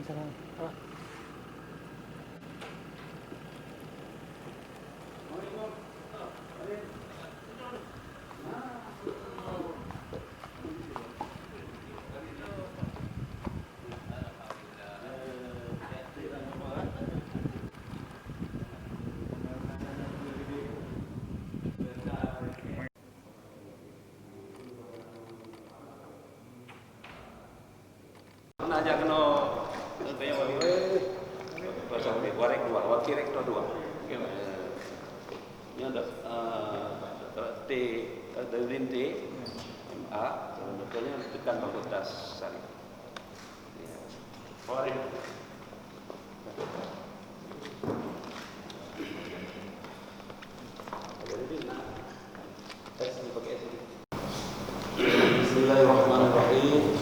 aja kena kayak bahasa warek dua, wakirek dua. Ini ada T Daurin T MA, dokternya tekan fakultas syariah. Warek. Bismillahirrahmanirrahim.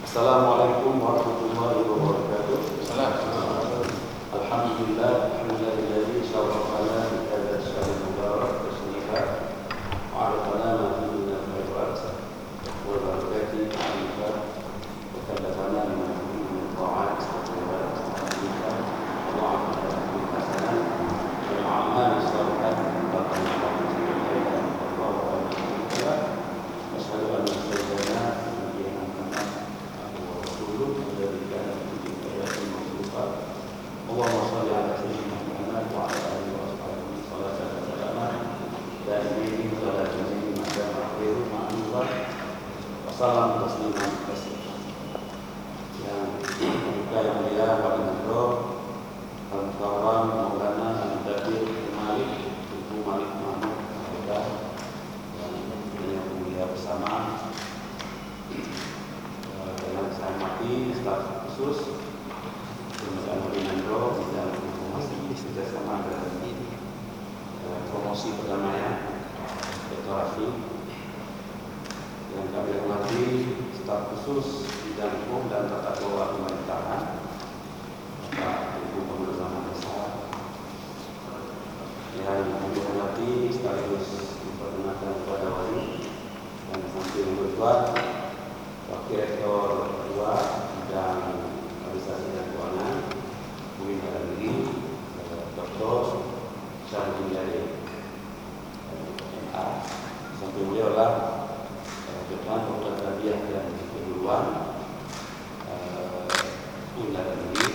Assalamualaikum warahmatullahi wabarakatuh. Alhamdulillah, alhamdulillah syarafana bi hadzal syahr mubarak tasniha wa arafana ma fihi min al-khairat wa barakati alika wa kallafana min al-ta'at wa wa'afana min hasanat wa a'mal salihat wa qana'at asyhadu an la ilaha illallah Allahumma shalli ala sayyidina Muhammad wa ala alihi wa sahbihi salatan wa salaman daimin wa la tuzimin ma'am akhiru ma'amullah wa salam tasliman katsiran. Yang kita yang mulia Pak Menko Al-Mukarram Maulana Al-Mudabbir Malik Ibu Malik Mahmud Al-Mudah yang mulia bersama dengan saya mati staf khusus Kementerian Koordinator Bidang Informasi Kerjasama dan Promosi Perdamaian Dr. Rafi, yang kami hormati staf khusus Bidang Hukum dan Tata Kelola Pemerintahan Bapak Ibu Pemerintahan Besar, yang kami hormati sekaligus memperkenalkan kepada wali dan sambil berbuat Wakil Rektor 2 Bidang Administrasi dan Keuangan UIN Negeri Dr. Syarifudin MA. Sampai beliau lah Dekan Fakultas Tarbiyah dan Keguruan UIN Negeri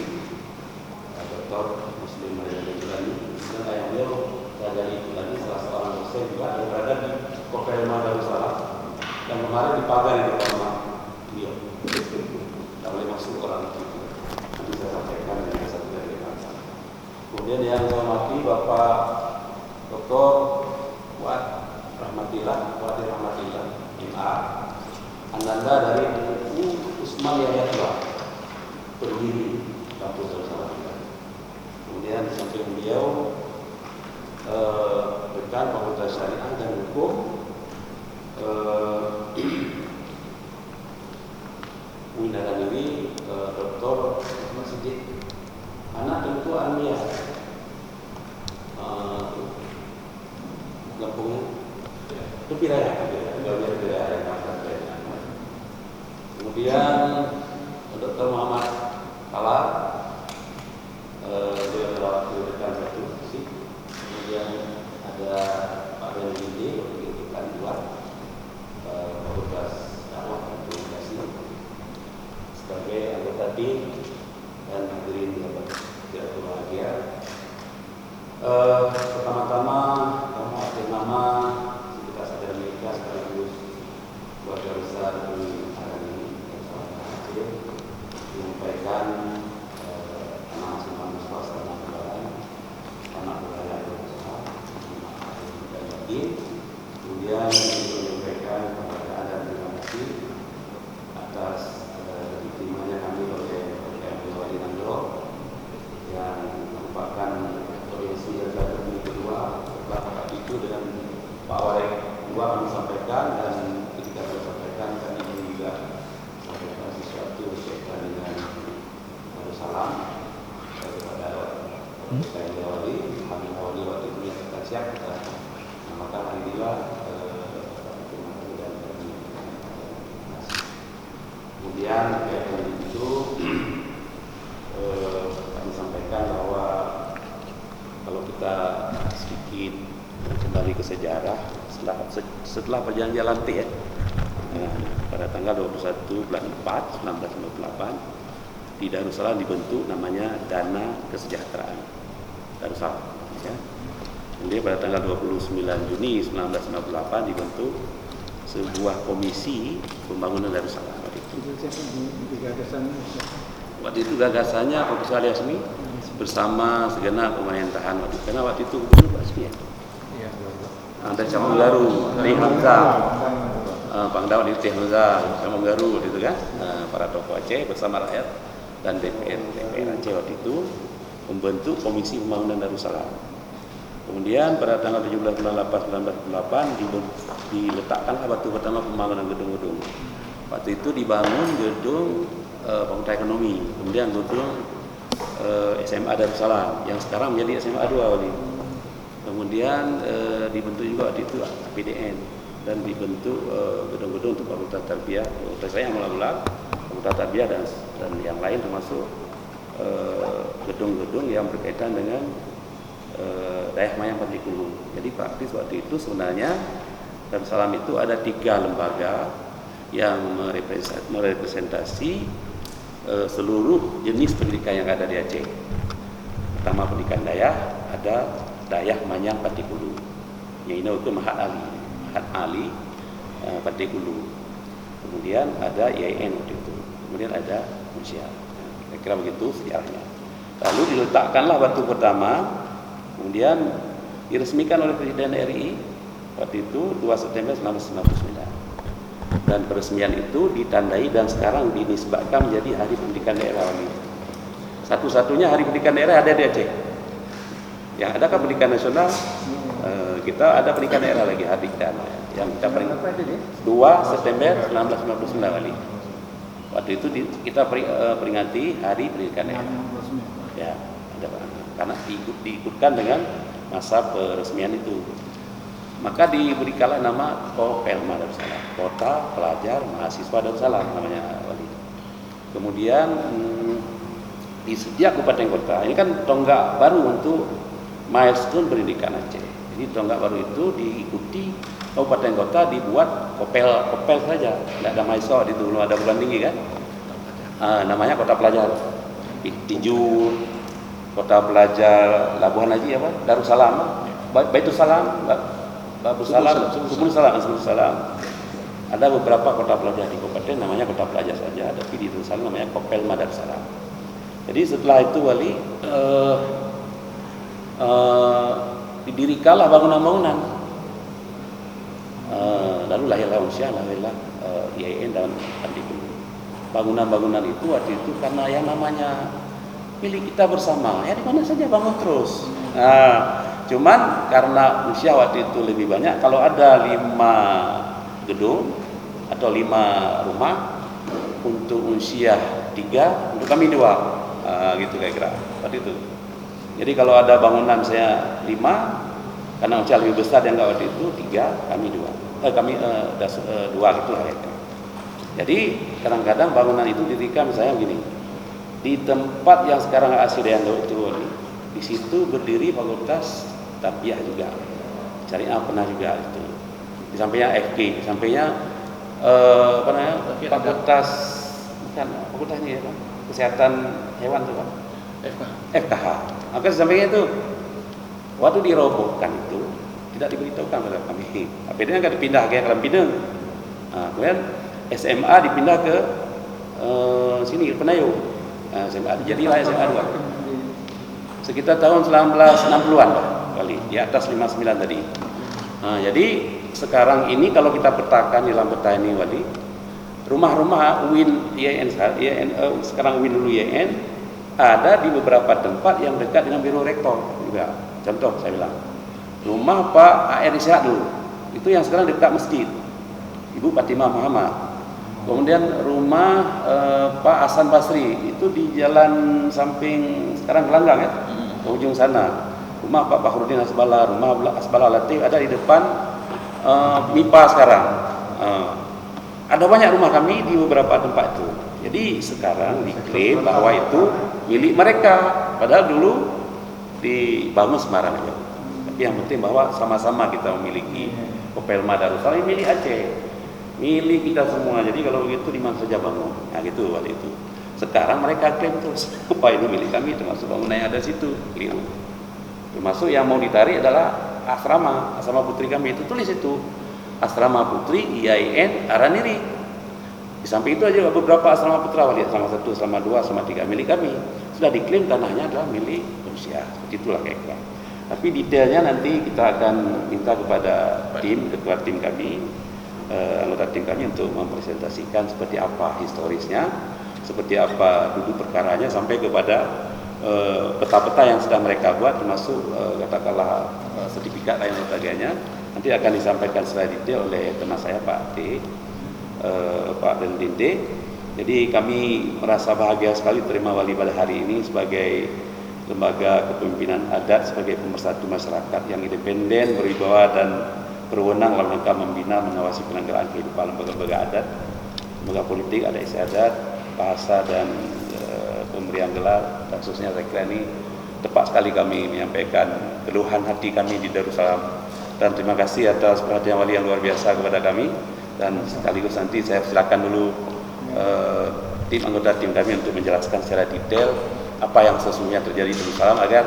Dr. Muslim Maryani. Dan yang beliau dari itu lagi salah seorang dosen juga yang berada di Kopelma Darussalam yang kemarin dipagari bersama beliau. Tak boleh masuk orang itu. Nanti saya sampaikan dengan satu dari bangsa. Kemudian yang saya hormati Bapak Dr. Wad Rahmatillah MA Ananda dari Usman Yahya pendiri kampus Darussalam. Kemudian di samping beliau Dekan Fakultas Syariah dan Hukum UIN Negeri Dr. Muhammad Siddiq. Anak tentu Almia Lampung itu wilayah kemudian Dr. Muhammad Kala dia adalah Dekan 1. Kemudian ada Pak Benedidi Dekan 2 Fakultas Dakwah dan Komunikasi sebagai anggota tim dan hadirin yang berbahagia. Pertama-tama kami atas nama Sivitas Akademika sekaligus keluarga besar UIN Akademi yang sangat berhasil menyampaikan nama suasana lebaran anak budaya berusaha dan yakin. Kemudian menyampaikan kepada dan terima kasih atas diterimanya kami oleh Wali Nandro yang merupakan orientasi akademi kedua setelah itu dengan Pak Warek dua kami sampaikan, dan ketika saya sampaikan kami ingin juga sampaikan sesuatu berkaitan dengan Darussalam kepada saya Wali kami Wali waktu itu yang kita siap kita namakan alhamdulillah. Kemudian dari itu sedikit kembali ke sejarah setelah perjanjian lantik ya. Pada tanggal 21 bulan 4 1958 di Darussalam dibentuk namanya Dana Kesejahteraan Darussalam ya. Kemudian pada tanggal 29 Juni 1998 dibentuk sebuah komisi pembangunan Darussalam. Waktu itu gagasannya Profesor Ali Hasmi bersama segenap pemerintahan waktu itu. Karena waktu itu gubernur Pak Hasmi ya. Dari Camanggaru, dari Hamzah, Pangdam di Hamzah, Camanggaru gitu kan. Para tokoh Aceh bersama rakyat dan DPR Aceh waktu itu membentuk Komisi Pembangunan Darussalam. Kemudian pada tanggal 17 bulan 8 1998 diletakkanlah batu pertama pembangunan gedung-gedung. Waktu itu dibangun gedung Fakultas Ekonomi, kemudian gedung SMA Darussalam yang sekarang menjadi SMA 2 Wali. Kemudian dibentuk juga waktu itu APDN dan dibentuk gedung-gedung untuk Fakultas Tarbiyah, Fakultas saya mula-mula Fakultas Tarbiyah dan yang lain termasuk gedung-gedung yang berkaitan dengan Dayah Mayang Patikulu. Jadi praktis waktu itu sebenarnya Darussalam itu ada 3 lembaga yang merepresentasi seluruh jenis pendidikan yang ada di Aceh. Pertama pendidikan Dayah, ada Dayah Manyang Patikulu. Yang ini itu Mahat Ali Patikulu. Kemudian ada IAIN waktu itu. Kemudian ada Musia. Kira-kira begitu sejarahnya. Lalu diletakkanlah batu pertama. Kemudian diresmikan oleh Presiden RI waktu itu 2 September 1999. Dan peresmian itu ditandai dan sekarang dinisbatkan menjadi Hari Pendidikan Daerah Wali. Satu-satunya Hari Pendidikan Daerah ada di Aceh. Yang ada kan pendidikan nasional, kita ada pendidikan daerah lagi hari yang kita peringati 2 September 1999 Wali. Waktu itu kita peringati Hari Pendidikan Daerah. Ya, ada karena diikutkan dengan masa peresmian itu. Maka diberikanlah nama Kopelma Darussalam, Kota Pelajar Mahasiswa Darussalam namanya Wali. Kemudian di setiap kabupaten kota, ini kan tonggak baru untuk milestone pendidikan Aceh. Jadi tonggak baru itu diikuti kabupaten kota dibuat kopel saja, tidak ada mahasiswa di dulu ada bulan tinggi kan. Namanya Kota Pelajar. Tinju, Kota Pelajar Labuhan Haji apa? Darussalam, Baitulsalam, Subul Salam. Ada beberapa kota pelajar di kabupaten namanya kota pelajar saja, tapi di Darussalam namanya Kopelma Darussalam. Jadi setelah itu Wali didirikanlah bangunan-bangunan. Lalu lahirlah Unsya, lahirlah IAIN dan Pandikulu. Bangunan-bangunan itu waktu itu karena yang namanya milik kita bersama, ya di mana saja bangun terus. Cuman karena usia waktu itu lebih banyak, kalau ada 5 gedung atau 5 rumah untuk usia 3, untuk kami 2, gitu kira-kira waktu itu. Jadi kalau ada bangunan saya 5, karena usia lebih besar yang waktu itu 3, kami 2, kami 2 gitu lah. Jadi kadang-kadang bangunan itu didirikan misalnya begini, di tempat yang sekarang Asidayando itu, di situ berdiri Fakultas Tarbiyah juga, Syariah pernah juga itu. Di sampingnya FK, di sampingnya apa namanya? Fakultas fakultasnya ya, Kesehatan Hewan tuh Pak. FKH. Maka di sampingnya itu waktu dirobohkan itu tidak diberitahukan kepada kami. APD kan dipindah ke Alam Pinang. Kemudian SMA dipindah ke sini Penayu. SMA jadilah SMA 2. Sekitar tahun 1960-an lah. Kali di atas 59 tadi. Jadi sekarang ini kalau kita petakan di dalam peta ini Wali, rumah-rumah UIN IAIN sekarang UIN dulu IAIN ada di beberapa tempat yang dekat dengan biro rektor juga. Contoh saya bilang rumah Pak A.R. Isyahat dulu itu yang sekarang dekat masjid Ibu Fatimah Muhammad. Kemudian rumah Pak Hasan Basri itu di jalan samping sekarang Gelanggang ya, ke ujung sana. Rumah Pak Bahrudin Asbala, rumah Asbala Latif ada di depan MIPA sekarang. Ada banyak rumah kami di beberapa tempat itu. Jadi sekarang diklaim bahwa itu milik mereka, padahal dulu dibangun Semarang aja. Tapi yang penting bahwa sama-sama kita memiliki Kopelma Darussalam, milik Aceh, milik kita semua. Jadi kalau begitu di mana saja bangun, nah gitu waktu itu. Sekarang mereka klaim terus, apa ini milik kami, termasuk bangunan yang ada situ, keliru. Termasuk yang mau ditarik adalah asrama putri kami, itu tulis itu, asrama putri IAIN Araniri. Di samping itu aja beberapa asrama putra, wali asrama 1, asrama 2, asrama 3 milik kami. Sudah diklaim tanahnya adalah milik Rusia, itulah kira-kira. Tapi detailnya nanti kita akan minta kepada ketua tim kami, anggota tim kami untuk mempresentasikan seperti apa historisnya, seperti apa duduk perkaranya sampai kepada peta-peta yang sudah mereka buat, termasuk katakanlah sertifikat lain sebagainya. Nanti akan disampaikan secara detail oleh teman saya Pak T, Pak Dendinde. Jadi kami merasa bahagia sekali terima wali pada hari ini sebagai lembaga kepemimpinan adat, sebagai pemersatu masyarakat yang independen, berwibawa dan berwenang dalam rangka membina, mengawasi penyelenggaraan kehidupan lembaga-lembaga adat, lembaga politik, adat istiadat, bahasa dan pemberian gelar. Dan khususnya saya kira ini tepat sekali kami menyampaikan keluhan hati kami di Darussalam. Dan terima kasih atas perhatian wali yang luar biasa kepada kami. Dan sekaligus nanti saya silakan dulu tim anggota tim kami untuk menjelaskan secara detail apa yang sesungguhnya terjadi di Darussalam, agar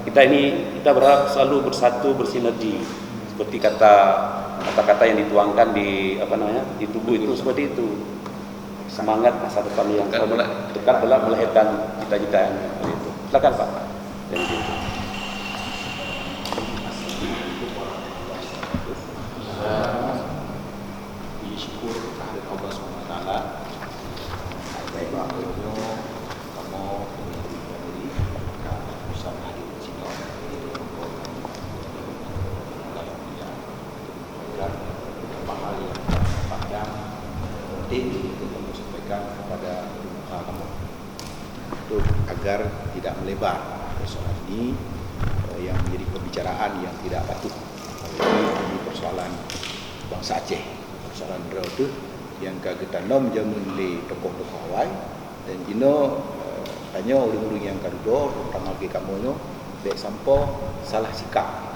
kita berharap selalu bersatu, bersinergi, seperti kata-kata yang dituangkan di tubuh itu, seperti itu. Semangat masa depan yang dekat adalah melahirkan cita-cita yang seperti itu. Silakan Pak. Syukur kepada Allah SWT. Baik Pak, kamu dari pusat hadir di sini agar beberapa hal yang pandang penting untuk kamu sampaikan kepada kamu, untuk agar tidak melebar persoalan ini yang menjadi pembicaraan yang tidak patut. Ini persoalan bangsa Aceh, persoalan Rau itu yang kita nom jamun le tokoh-tokoh awal dan jino tanya orang-orang yang kadudor terutama ke kamu dek sampo salah sikap,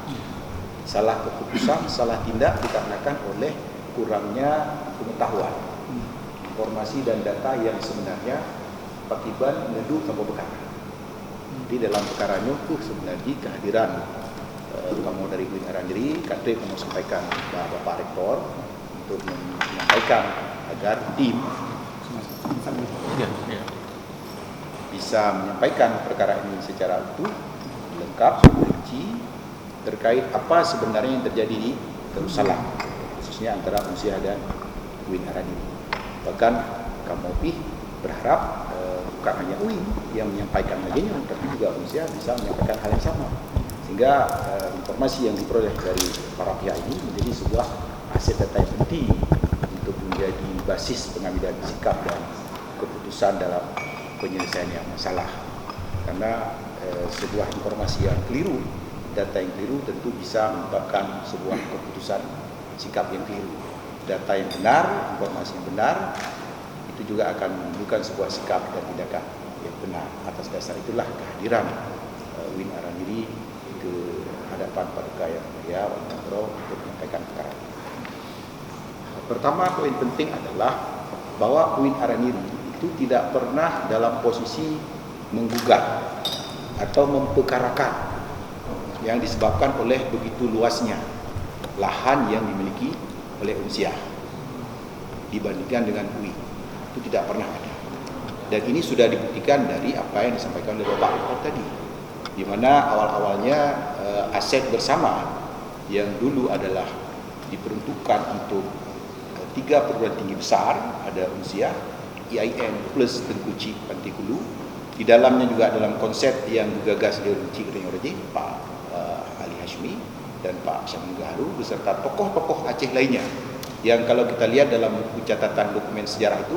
salah keputusan, salah tindak dikarenakan oleh kurangnya pengetahuan, informasi dan data yang sebenarnya patiban nedu tanpa perkara. Jadi dalam perkaranya itu sebenarnya kehadiran kamu dari UIN Araniri, kadang kamu sampaikan kepada Bapak Rektor untuk menyampaikan agar tim bisa menyampaikan perkara ini secara utuh, lengkap, rinci terkait apa sebenarnya yang terjadi di Darussalam, khususnya antara Unsia dan UIN Araniri. Bahkan kamu berharap bukan hanya UIN yang menyampaikan bagiannya, tapi juga Unsia bisa menyampaikan hal yang sama, sehingga informasi yang diperoleh dari para pihak ini menjadi sebuah aset data yang penting untuk menjadi basis pengambilan sikap dan keputusan dalam penyelesaian yang masalah. Karena sebuah informasi yang keliru, data yang keliru tentu bisa menyebabkan sebuah keputusan sikap yang keliru. Data yang benar, informasi yang benar, itu juga akan menunjukkan sebuah sikap dan tindakan yang benar. Atas dasar itulah kehadiran UIN Araniri ke hadapan Paduka Yang Mulia untuk menyampaikan perkara ini. Pertama, poin penting adalah bahwa UIN Araniri itu tidak pernah dalam posisi menggugat atau memperkarakan yang disebabkan oleh begitu luasnya lahan yang dimiliki oleh Unsia dibandingkan dengan UIN. Itu tidak pernah ada. Dan ini sudah dibuktikan dari apa yang disampaikan oleh Bapak Rektor tadi, di mana awal-awalnya aset bersama yang dulu adalah diperuntukkan untuk 3 perguruan tinggi besar, ada Unsia, IAIN plus Tengku Cik Pantai Kulu. Di dalamnya juga dalam konsep yang digagas oleh Cik Renyoraji, Pak Ali Hashmi dan Pak Syamil Gaharu beserta tokoh-tokoh Aceh lainnya, yang kalau kita lihat dalam buku catatan dokumen sejarah itu,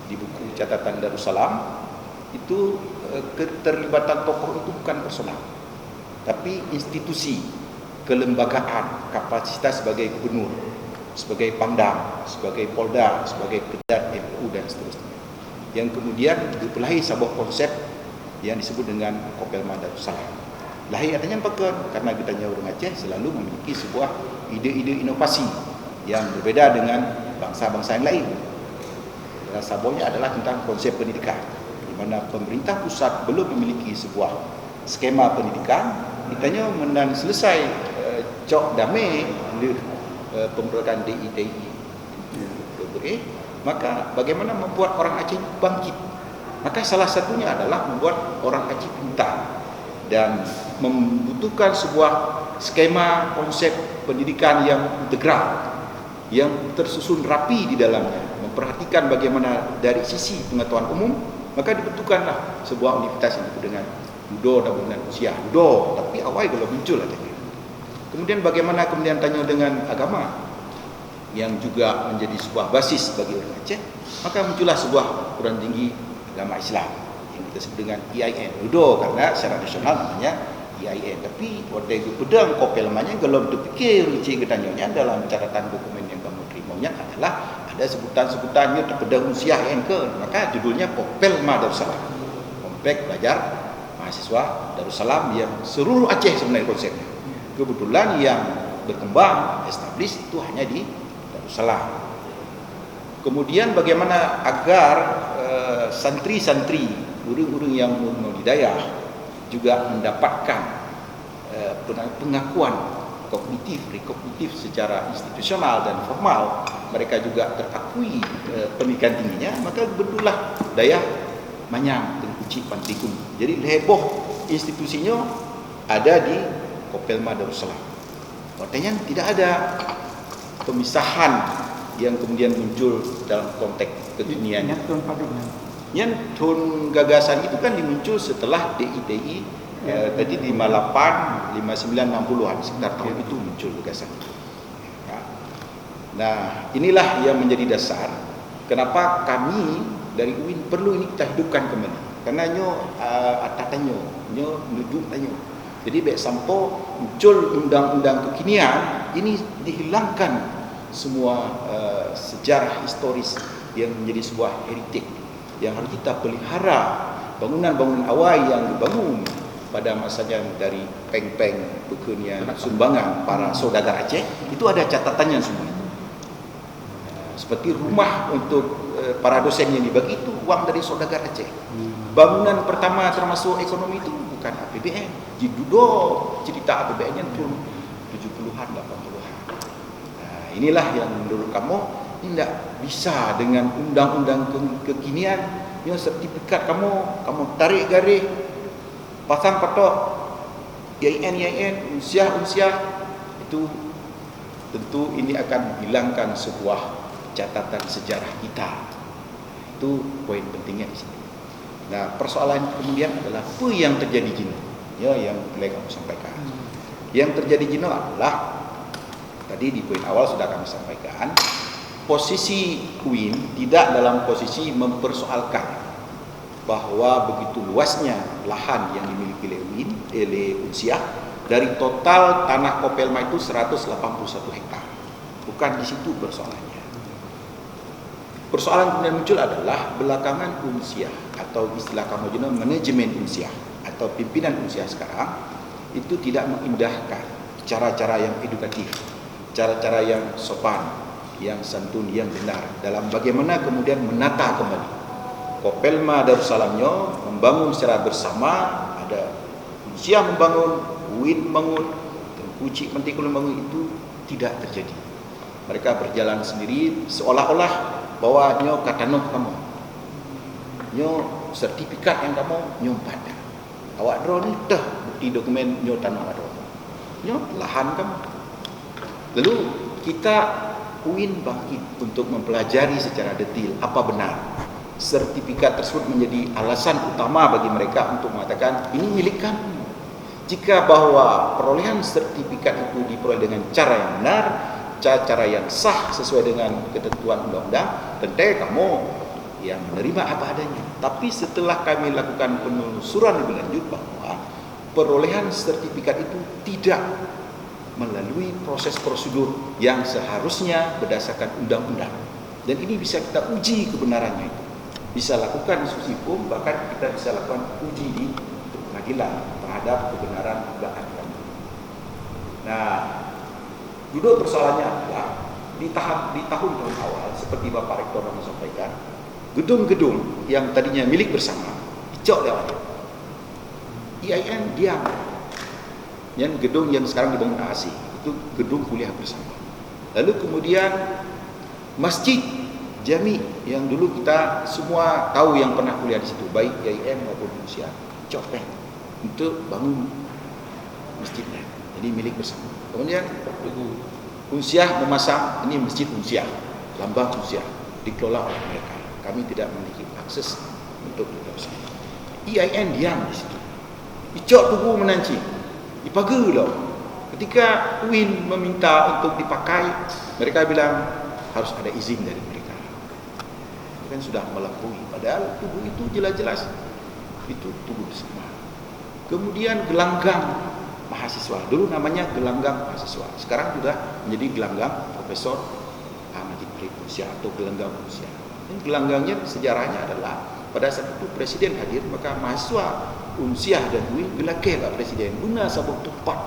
di buku catatan Darussalam itu keterlibatan tokoh itu bukan personal, tapi institusi, kelembagaan, kapasitas sebagai gubernur, sebagai pangdam, sebagai polda, sebagai kedat MU dan seterusnya, yang kemudian dipelahi sebuah konsep yang disebut dengan Kopelma Darussalam, lahir katanya pakai karena kitanya orang Aceh selalu memiliki sebuah ide-ide inovasi yang berbeda dengan bangsa-bangsa yang lain. Sababnya adalah tentang konsep pendidikan, di mana pemerintah pusat belum memiliki sebuah skema pendidikan. Ditanya menan selesai cok damai pemberontakan DITI, maka bagaimana membuat orang Aceh bangkit? Maka salah satunya adalah membuat orang Aceh pintar dan membutuhkan sebuah skema konsep pendidikan yang integral, yang tersusun rapi di dalamnya, memperhatikan bagaimana dari sisi pengetahuan umum. Maka dibentukkanlah sebuah universitas yang disebut dengan UDO dan dengan usia UDO, tapi awal kalau muncul katanya. Kemudian bagaimana kemudian tanya dengan agama yang juga menjadi sebuah basis bagi orang Aceh, maka muncullah sebuah perguruan tinggi agama Islam yang kita sebut dengan IAIN UDO, karena secara nasional namanya IAIN. Tapi waktu itu pedang kopel namanya kalau terfikir rinci ketanyanya dalam catatan dokumen yang kamu terimanya adalah ada sebutan-sebutannya terpedang usia IAIN ke, maka judulnya Kopelma Darussalam, Komplek Belajar Mahasiswa Darussalam, yang seluruh Aceh sebenarnya konsepnya. Kebetulan yang berkembang establish itu hanya di Darussalam. Kemudian bagaimana agar santri-santri, guru-guru yang hidayah juga mendapatkan pengakuan rekognitif secara institusional dan formal, mereka juga terakui pendidikan tingginya, maka bentuklah Daya Manyang Tengkuci Pantikun. Jadi heboh institusinya ada di Kopelma Darussalam. Artinya tidak ada pemisahan yang kemudian muncul dalam konteks kekinian. Yang tun gagasan itu kan dimuncul setelah DITI tadi 58, 59, 60-an, sekitar tahun itu muncul gagasan. Nah, inilah yang menjadi dasar kenapa kami dari UIN perlu ini kita hidupkan kembali. Karena atatanyo, nuduk tanyo. Jadi baik sampo muncul undang-undang kekinian, ini dihilangkan semua sejarah historis yang menjadi sebuah heritage yang harus kita pelihara. Bangunan-bangunan awal yang dibangun pada masanya dari peng-peng bekenian sumbangan para saudagar Aceh itu ada catatannya semua. Seperti rumah untuk para dosen yang dibagi itu uang dari saudagar Aceh. Bangunan pertama termasuk ekonomi itu bukan APBN. Jidudo cerita APBN-nya turun 70-an, 80-an. Nah, inilah yang menurut kamu tidak bisa dengan undang-undang kekinian. Yang sertifikat kamu tarik garis, pasang patok IAIN, unsiah, itu tentu ini akan menghilangkan sebuah catatan sejarah kita. Itu poin pentingnya di sini. Nah, persoalan kemudian adalah apa yang terjadi Jino? Ya, yang boleh kamu sampaikan. Yang terjadi Jino adalah tadi di poin awal sudah kami sampaikan, posisi UIN tidak dalam posisi mempersoalkan bahwa begitu luasnya lahan yang dimiliki oleh UIN, oleh Unsiah, dari total tanah Kopelma itu 181 hektar. Bukan di situ persoalannya. Persoalan kemudian muncul adalah belakangan Unsiah atau istilah kamu jenis manajemen Unsiah atau pimpinan Unsiah sekarang itu tidak mengindahkan cara-cara yang edukatif, cara-cara yang sopan, yang santun, yang benar dalam bagaimana kemudian menata kembali Kopelma Darussalamnya, membangun secara bersama. Ada Unsiah membangun, UIN membangun, Tengkuci Pantikun membangun, itu tidak terjadi. Mereka berjalan sendiri seolah-olah bahwa nyo katano kamu, nyo sertifikat yang kamu nyo pada awak drone ni dah bukti dokumen nyo tanah ada, nyo lahan kamu. Lalu kita UIN bangkit untuk mempelajari secara detail apa benar sertifikat tersebut menjadi alasan utama bagi mereka untuk mengatakan ini milik kami. Jika bahwa perolehan sertifikat itu diperoleh dengan cara yang benar, cara yang sah sesuai dengan ketentuan undang-undang, tentu kamu yang menerima apa adanya. Tapi setelah kami lakukan penelusuran lebih lanjut bahwa perolehan sertifikat itu tidak melalui proses prosedur yang seharusnya berdasarkan undang-undang, dan ini bisa kita uji kebenarannya, itu bisa lakukan diskusi hukum, bahkan kita bisa lakukan uji di pengadilan terhadap kebenaran dugaan kami. Nah, duduk persoalannya adalah di tahun-tahun awal, seperti Bapak Rektor sampaikan, gedung-gedung yang tadinya milik bersama dicok lewat IAIN diam. Yang gedung yang sekarang dibangun ASI itu gedung kuliah bersama. Lalu kemudian masjid Jami yang dulu kita semua tahu yang pernah kuliah di situ, baik IAIN maupun Unsia, copet untuk bangun masjidnya. Jadi milik bersama. Kemudian Unsia memasang ini masjid Unsia, lambang Unsia, dikelola oleh mereka. Kami tidak memiliki akses untuk bersama. IAIN diam di situ. Icok tunggu menanci. Dipagar loh. Ketika UIN meminta untuk dipakai, mereka bilang harus ada izin dari mereka. Itu kan sudah melampaui. Padahal tubuh itu jelas-jelas itu tubuh bersama. Kemudian gelanggang mahasiswa. Dulu namanya gelanggang mahasiswa. Sekarang sudah menjadi gelanggang Profesor Ahmad Unsia atau gelanggang Unsia. Dan gelanggangnya sejarahnya adalah pada saat itu presiden hadir, maka mahasiswa Unsia dan UIN gelakeh Pak Presiden guna sebuah tempat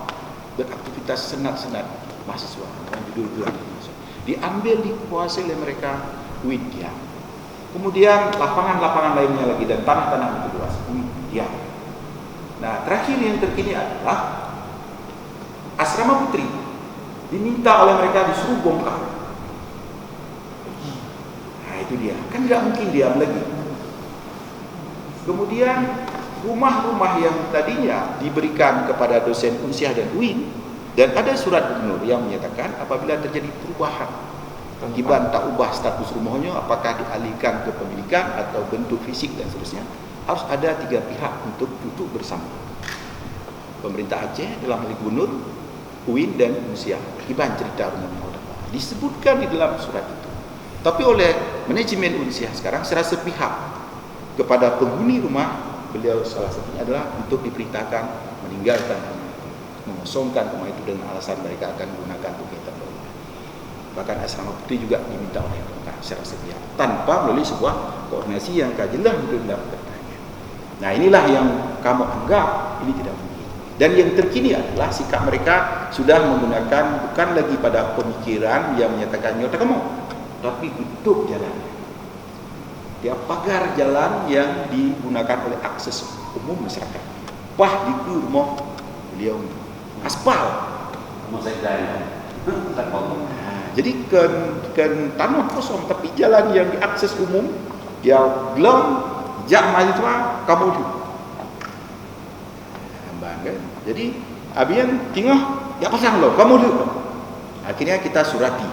beraktivitas senat-senat mahasiswa dengan judul-judul diambil, dikuasai oleh mereka, UIN diam. Kemudian lapangan-lapangan lainnya lagi dan tanah-tanah itu luas, UIN diam. Nah, terakhir yang terkini adalah asrama putri diminta oleh mereka disuruh bongkar. Nah, itu dia, kan tidak mungkin diam lagi. Kemudian rumah-rumah yang tadinya diberikan kepada dosen Unsia dan UIN, dan ada surat gubernur yang menyatakan apabila terjadi perubahan akibat tak ubah status rumahnya, apakah dialihkan ke pemilikan atau bentuk fisik dan seterusnya, harus ada 3 pihak untuk duduk bersama. Pemerintah Aceh dalam hal gubernur, UIN dan Unsia. Akibat cerita rumah disebutkan di dalam surat itu. Tapi oleh manajemen Unsia sekarang secara sepihak kepada penghuni rumah, beliau salah satunya adalah untuk diperintahkan meninggalkan, mengosongkan rumah itu dengan alasan mereka akan menggunakan kegiatan baru. Bahkan asrama putri juga diminta oleh mereka secara sepihak tanpa melalui sebuah koordinasi yang kajilah untuk dilakukannya. Nah, inilah yang kamu anggap ini tidak mungkin. Dan yang terkini adalah sikap mereka sudah menggunakan bukan lagi pada pemikiran yang menyatakan nyata kamu, tapi tutup jalan. Dia pagar jalan yang digunakan oleh akses umum masyarakat. Wah, di rumah beliau aspal. Jadi kan tanah kosong, tapi jalan yang diakses umum dia gelap, jak mahasiswa kamu tu. Kan? Jadi abian tengah ya pasang lo kamu tu. Akhirnya kita surati.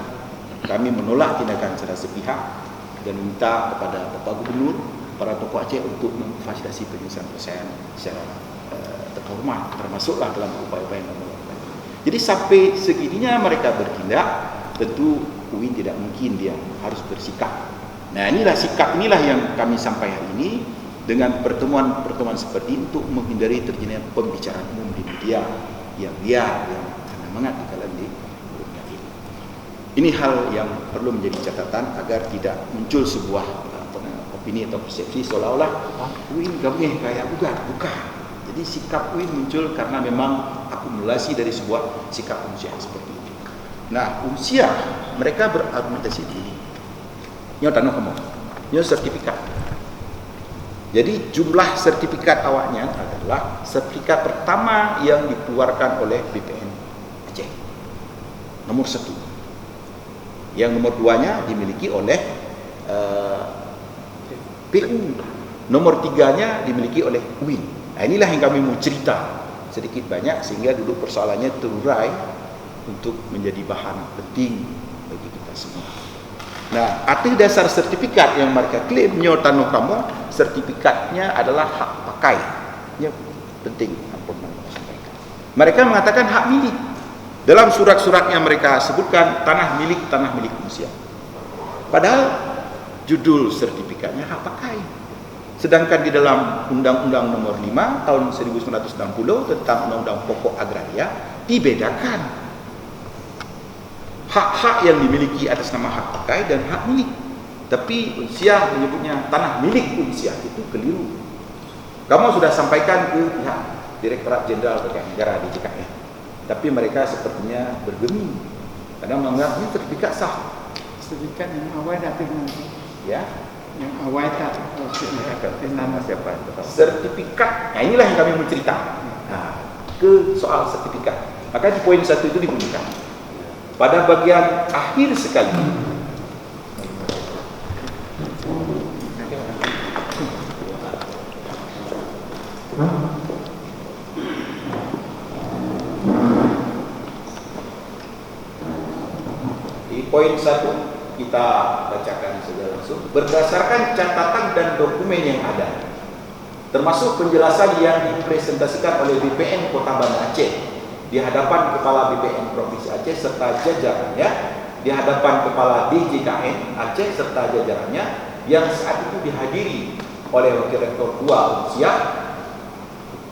Kami menolak tindakan secara sepihak dan minta kepada Bapak Gubernur, para tokoh Aceh untuk memfasilitasi penyelesaian secara terhormat, termasuklah dalam upaya-upaya yang dilakukan. Jadi sampai segininya mereka bertindak, tentu UIN tidak mungkin dia harus bersikap. Nah, inilah sikap inilah yang kami sampai hari ini dengan pertemuan-pertemuan seperti ini untuk menghindari terjadinya pembicaraan umum di media yang liar, yang hangat di kalangan ini. Ini hal yang perlu menjadi catatan agar tidak muncul sebuah opini atau persepsi seolah-olah UIN kami kayak bukan. Jadi sikap UIN muncul karena memang akumulasi dari sebuah sikap Unsia seperti itu. Nah, Unsia mereka berargumentasi ini. Nyo tanah kamu, nyo sertifikat. Jadi jumlah sertifikat awaknya adalah sertifikat pertama yang dikeluarkan oleh BPN Aceh. Nomor 1. Yang nomor 2-nya dimiliki oleh PU. Nomor 3-nya dimiliki oleh UIN. Nah, inilah yang kami mau cerita sedikit banyak sehingga duduk persoalannya terurai untuk menjadi bahan penting bagi kita semua. Nah, atas dasar sertifikat yang mereka klaim nyo tanah kamu, sertifikatnya adalah hak pakai. Ini penting ampun sampaikan. Mereka mengatakan hak milik. Dalam surat-suratnya mereka sebutkan tanah milik Unsia. Padahal judul sertifikatnya hak pakai. Sedangkan di dalam Undang-Undang Nomor 5 tahun 1960 tentang Undang-Undang Pokok Agraria dibedakan hak-hak yang dimiliki atas nama hak pakai dan hak milik. Tapi Unsia menyebutnya tanah milik Unsia, itu keliru. Kamu sudah sampaikan ke pihak Direktorat Jenderal Pertanian Negara di JKN. Tapi mereka sepertinya bergeming karena menganggap ini sertifikat sah. Sertifikat yang awal dah pernah. Ya, Yang awal tak sertifikat nama siapa? Sertifikat. Nah, inilah yang kami mau cerita. Nah, ke soal sertifikat. Maka di poin 1 itu dibunyikan. Pada bagian akhir sekali, di poin 1 kita bacakan saja langsung. Berdasarkan catatan dan dokumen yang ada, termasuk penjelasan yang dipresentasikan oleh BPN Kota Banda Aceh di hadapan Kepala BPN Provinsi Aceh serta jajarannya, di hadapan Kepala DJKN Aceh serta jajarannya yang saat itu dihadiri oleh Wakil Rektor 2 Unsiah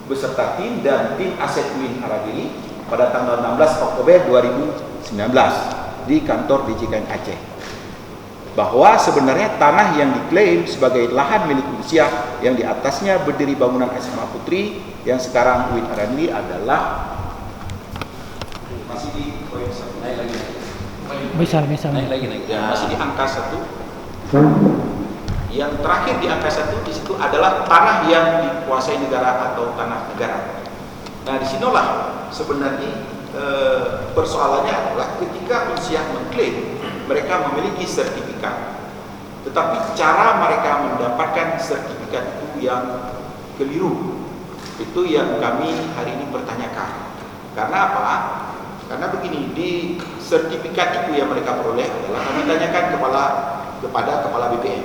beserta tim dan tim aset UIN Haradiri pada tanggal 16 Oktober 2019 di kantor DJKN Aceh, bahwa sebenarnya tanah yang diklaim sebagai lahan milik Unsiah yang di atasnya berdiri bangunan SMA Putri yang sekarang UIN Haradiri adalah masih di poin 1, naik lagi. Misal. Naik lagi. Ya, masih di angka 1. Yang terakhir di angka 1 di situ adalah tanah yang dikuasai negara atau tanah negara. Nah, di sinilah sebenarnya persoalannya adalah ketika Unsiah mengklaim mereka memiliki sertifikat, tetapi cara mereka mendapatkan sertifikat itu yang keliru. Itu yang kami hari ini pertanyakan. Karena apa? Karena begini, di sertifikat itu yang mereka peroleh adalah kami tanyakan kepada Kepala BPN,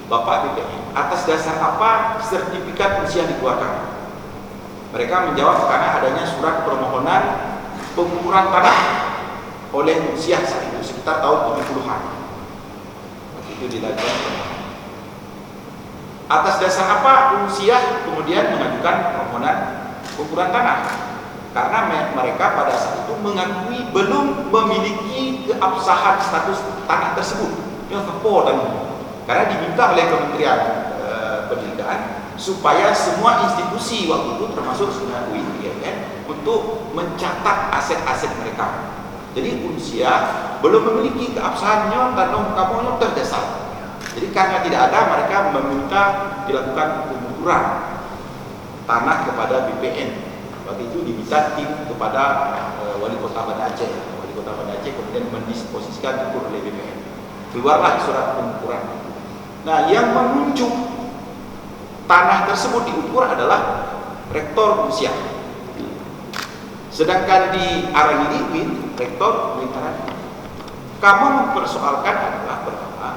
Bapak BPN, atas dasar apa sertifikat Unsiah dikeluarkan? Mereka menjawab karena adanya surat permohonan pengukuran tanah oleh Unsiah saat itu sekitar tahun 70-an. Itu dilakukan. Atas dasar apa Unsiah kemudian mengajukan permohonan pengukuran tanah? Karena mereka pada saat itu mengakui belum memiliki keabsahan status tanah tersebut. Karena diminta oleh Kementerian Pendidikan supaya semua institusi waktu itu termasuk UIN untuk mencatat aset-aset mereka. Jadi Unsiah belum memiliki keabsahannya dan kamunya terdasar. Jadi karena tidak ada, mereka meminta dilakukan pengukuran tanah kepada BPN. Waktu itu diminta tim kepada Wali Kota Banda Aceh. Wali Kota Banda Aceh kemudian mendisposisikan diukur oleh BPN. Keluarlah surat pengukuran. Nah, yang menunjuk tanah tersebut diukur adalah Rektor Unsiah. Sedangkan di Haradiri UIN, Rektor UIN Haradiri, kamu mempersoalkan adalah pertama,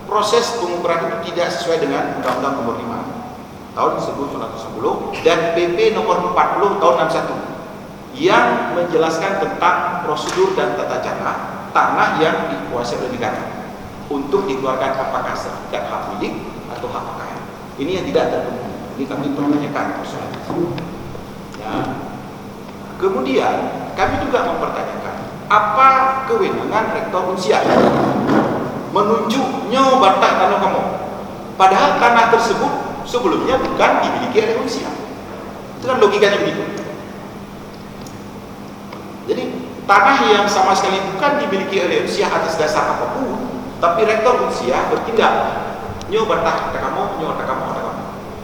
proses pengukuran itu tidak sesuai dengan Undang-Undang Nomor 5 tahun 1990 dan PP Nomor 40 tahun 61 yang menjelaskan tentang prosedur dan tata cara tanah yang dikuasai oleh negara untuk dikeluarkan apakah sertifikat hak milik atau hak pakaian. Ini yang tidak terpenuhi. Ini kami pertanyakan persoalan itu. Ya. Kemudian kami juga mempertanyakan apa kewenangan Rektor Unsiah menunjuk nyo batah tanah kamu, padahal tanah tersebut sebelumnya bukan dimiliki oleh Unsiah. Itu kan logikanya begitu. Jadi tanah yang sama sekali bukan dimiliki oleh Unsiah atas dasar apapun, tapi Rektor Unsiah bertindak nyo batah kamu,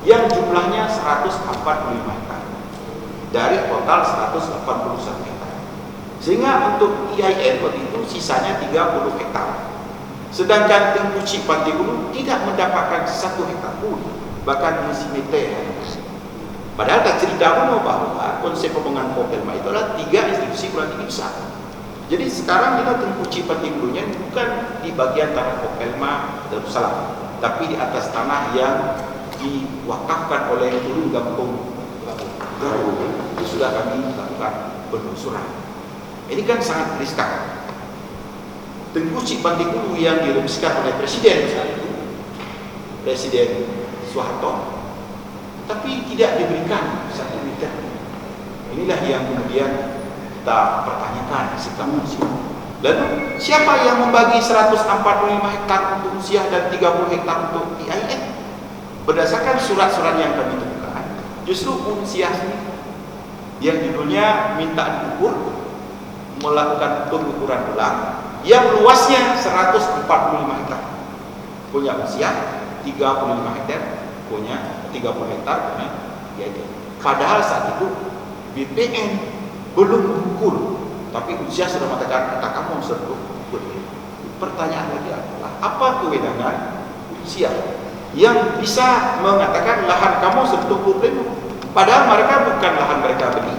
yang jumlahnya 145 hektar dari total 181 hektar. Sehingga untuk IAIN waktu itu sisanya 30 hektar. Sedangkan Tengkuci Pantai Ulu tidak mendapatkan 1 hektar pun, bahkan masih meter. Padahal tak cerita bahwa konsep pembangunan Popelma itu adalah 3 institusi kurang tinggi besar. Jadi sekarang kita Tengkuci Pantai Ulunya bukan di bagian tanah Popelma Darussalam, tapi di atas tanah yang diwakafkan oleh Turun Gampung Garut. Itu sudah kami lakukan penelusuran. Ini kan sangat riskan. Tengkuci Pantai Ulu yang diremisikan oleh Presiden saat itu, Presiden Soeharto, tapi tidak diberikan 1 meter. Inilah yang kemudian kita pertanyakan sikap Unsiah. Lalu siapa yang membagi 145 hektar untuk Unsiah dan 30 hektar untuk IAIN? Berdasarkan surat-surat yang kami temukan, justru Unsiah ini yang judulnya minta diukur, melakukan pengukuran ulang yang luasnya 145 hektar, punya usia 35 hektar, punya 30 hektar, punya GID. Padahal saat itu BPN belum mengukur, tapi usia sudah mengatakan kamu harus berukur. Pertanyaan lagi adalah apa kewenangan usia yang bisa mengatakan lahan kamu sebetul pleno? Padahal mereka bukan lahan mereka beli,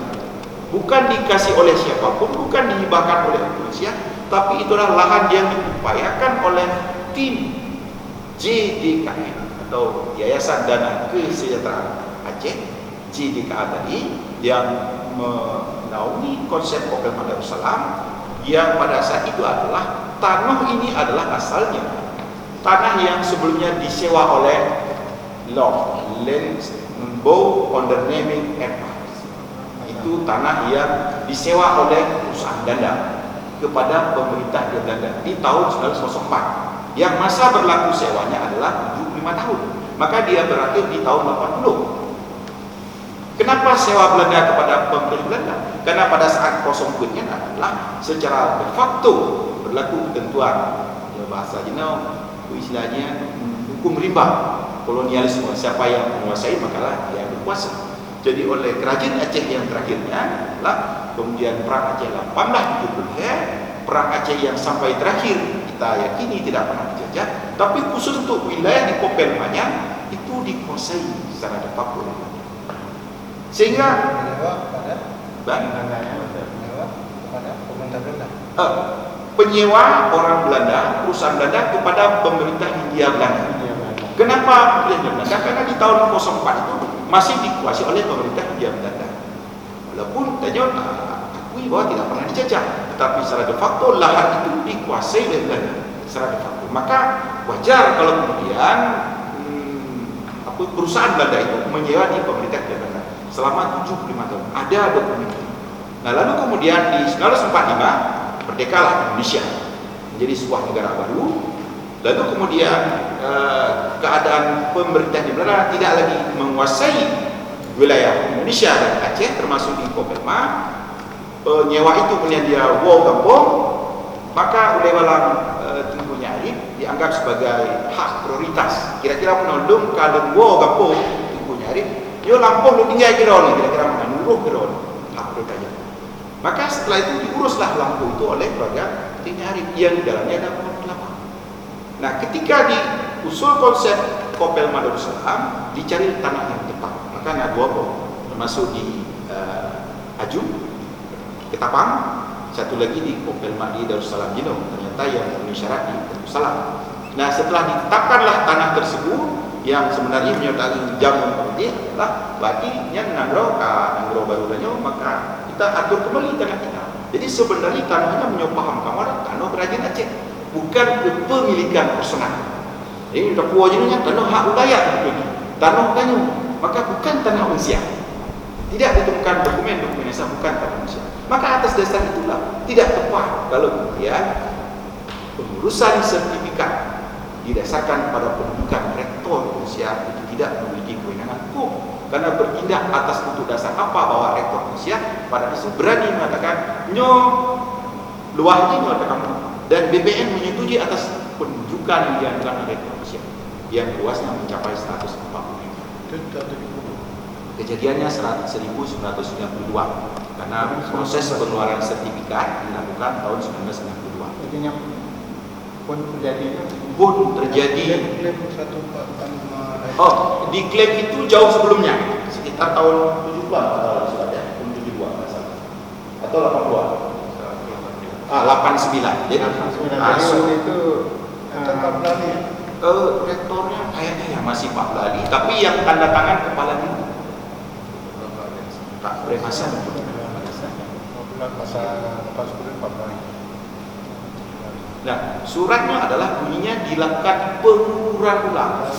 bukan dikasih oleh siapapun, bukan dihibahkan oleh kepolisian, tapi itulah lahan yang diupayakan oleh tim JDKN atau Yayasan Dana Kesejahteraan Aceh, JDKA tadi, yang menaungi konsep Kopelma Darussalam, yang pada saat itu adalah tanah ini adalah asalnya tanah yang sebelumnya disewa oleh Land Bow Underneming Enterprise. Itu tanah yang disewa oleh perusahaan Belanda kepada pemerintah Belanda di tahun 1904, yang masa berlaku sewanya adalah 75 tahun. Maka dia berakhir di tahun 80. Kenapa sewa Belanda kepada pemerintah Belanda? Karena pada saat kosong kuitnya adalah secara de facto berlaku ketentuan, ya bahasa jenau, istilahnya hukum rimba kolonialisme. Siapa yang menguasai makalah dia berkuasa. Jadi oleh kerajaan Aceh yang terakhirnya adalah kemudian Perang Aceh 1870, Perang Aceh yang sampai terakhir kita yakini tidak pernah dijajah, tapi khusus untuk wilayah di Kopelmanya itu dikuasai secara de facto. Sehingga penyewa orang Belanda, perusahaan Belanda kepada pemerintah Hindia Belanda. Kenapa pemerintah Belanda? Karena di tahun 04 itu masih dikuasai oleh pemerintah Hindia Belanda. Walaupun tanya akui bahwa tidak pernah dijajah, tetapi secara de facto lahan itu dikuasai oleh Belanda secara de facto. Maka wajar kalau kemudian perusahaan Belanda itu menyewa di pemerintah Hindia Belanda selama 75 tahun. Ada dokumen. Nah, lalu kemudian di 1945 merdekalah Indonesia menjadi sebuah negara baru. Lalu kemudian keadaan pemerintah di Belanda tidak lagi menguasai wilayah Indonesia dan Aceh termasuk di Kopelma. Penyewa itu punya dia wow kampung, maka oleh walang Tunggulnya Arif dianggap sebagai hak prioritas. Kira-kira penodong kalau wow kampung Tunggulnya Arif, yo lampung lu tinggal kira ni, kira-kira menurut kira ni, hak prioritas. Maka setelah itu diuruslah Lampung itu oleh keluarga Tunggulnya Arif yang di dalamnya ada pohon kelapa. Nah, ketika diusul konsep Kopelma Darussalam, dicari tanah yang tepat. Maka ada dua pohon, termasuk di Ajum, Ketapang, satu lagi di Kopelma di Darussalam Jino, ternyata yang memenuhi syarat di Darussalam. Nah, setelah ditetapkanlah tanah tersebut yang sebenarnya menyertai jam politik adalah baginya nanggro baru danyo, maka kita atur kembali tanah kita. Jadi sebenarnya tanahnya menyopaham kamar tanah kerajaan Aceh, bukan kepemilikan personal. Ini udah puajinya tanah hak wilayah ini, tanah kanyu, maka bukan tanah manusia. Tidak ditemukan dokumen-dokumen yang bukan tanah manusia. Maka atas dasar itulah tidak tepat kalau kemudian pengurusan sertifikat didasarkan pada pendudukan rektor Indonesia itu tidak memiliki kewenangan hukum, karena bertindak atas untuk dasar apa bahwa rektor Indonesia pada itu berani mengatakan nyo luar ini mengatakan, dan BPN menyetujui atas penunjukan yang dilakukan rektor Indonesia yang luasnya mencapai 140 hektar. Kejadiannya 1992 karena proses pengeluaran sertifikat dilakukan tahun 1992. Artinya pun terjadi diklaim itu jauh sebelumnya, sekitar tahun 70-an atau sudah ada tahun 72 atau 80-an. 89. Jadi 89 itu Pak Blali. Rektornya kayaknya yang masih Pak Blali, tapi yang tanda tangan kepala dulu Pak Premasan. Nah, suratnya adalah bunyinya dilakukan pengukuran ulang.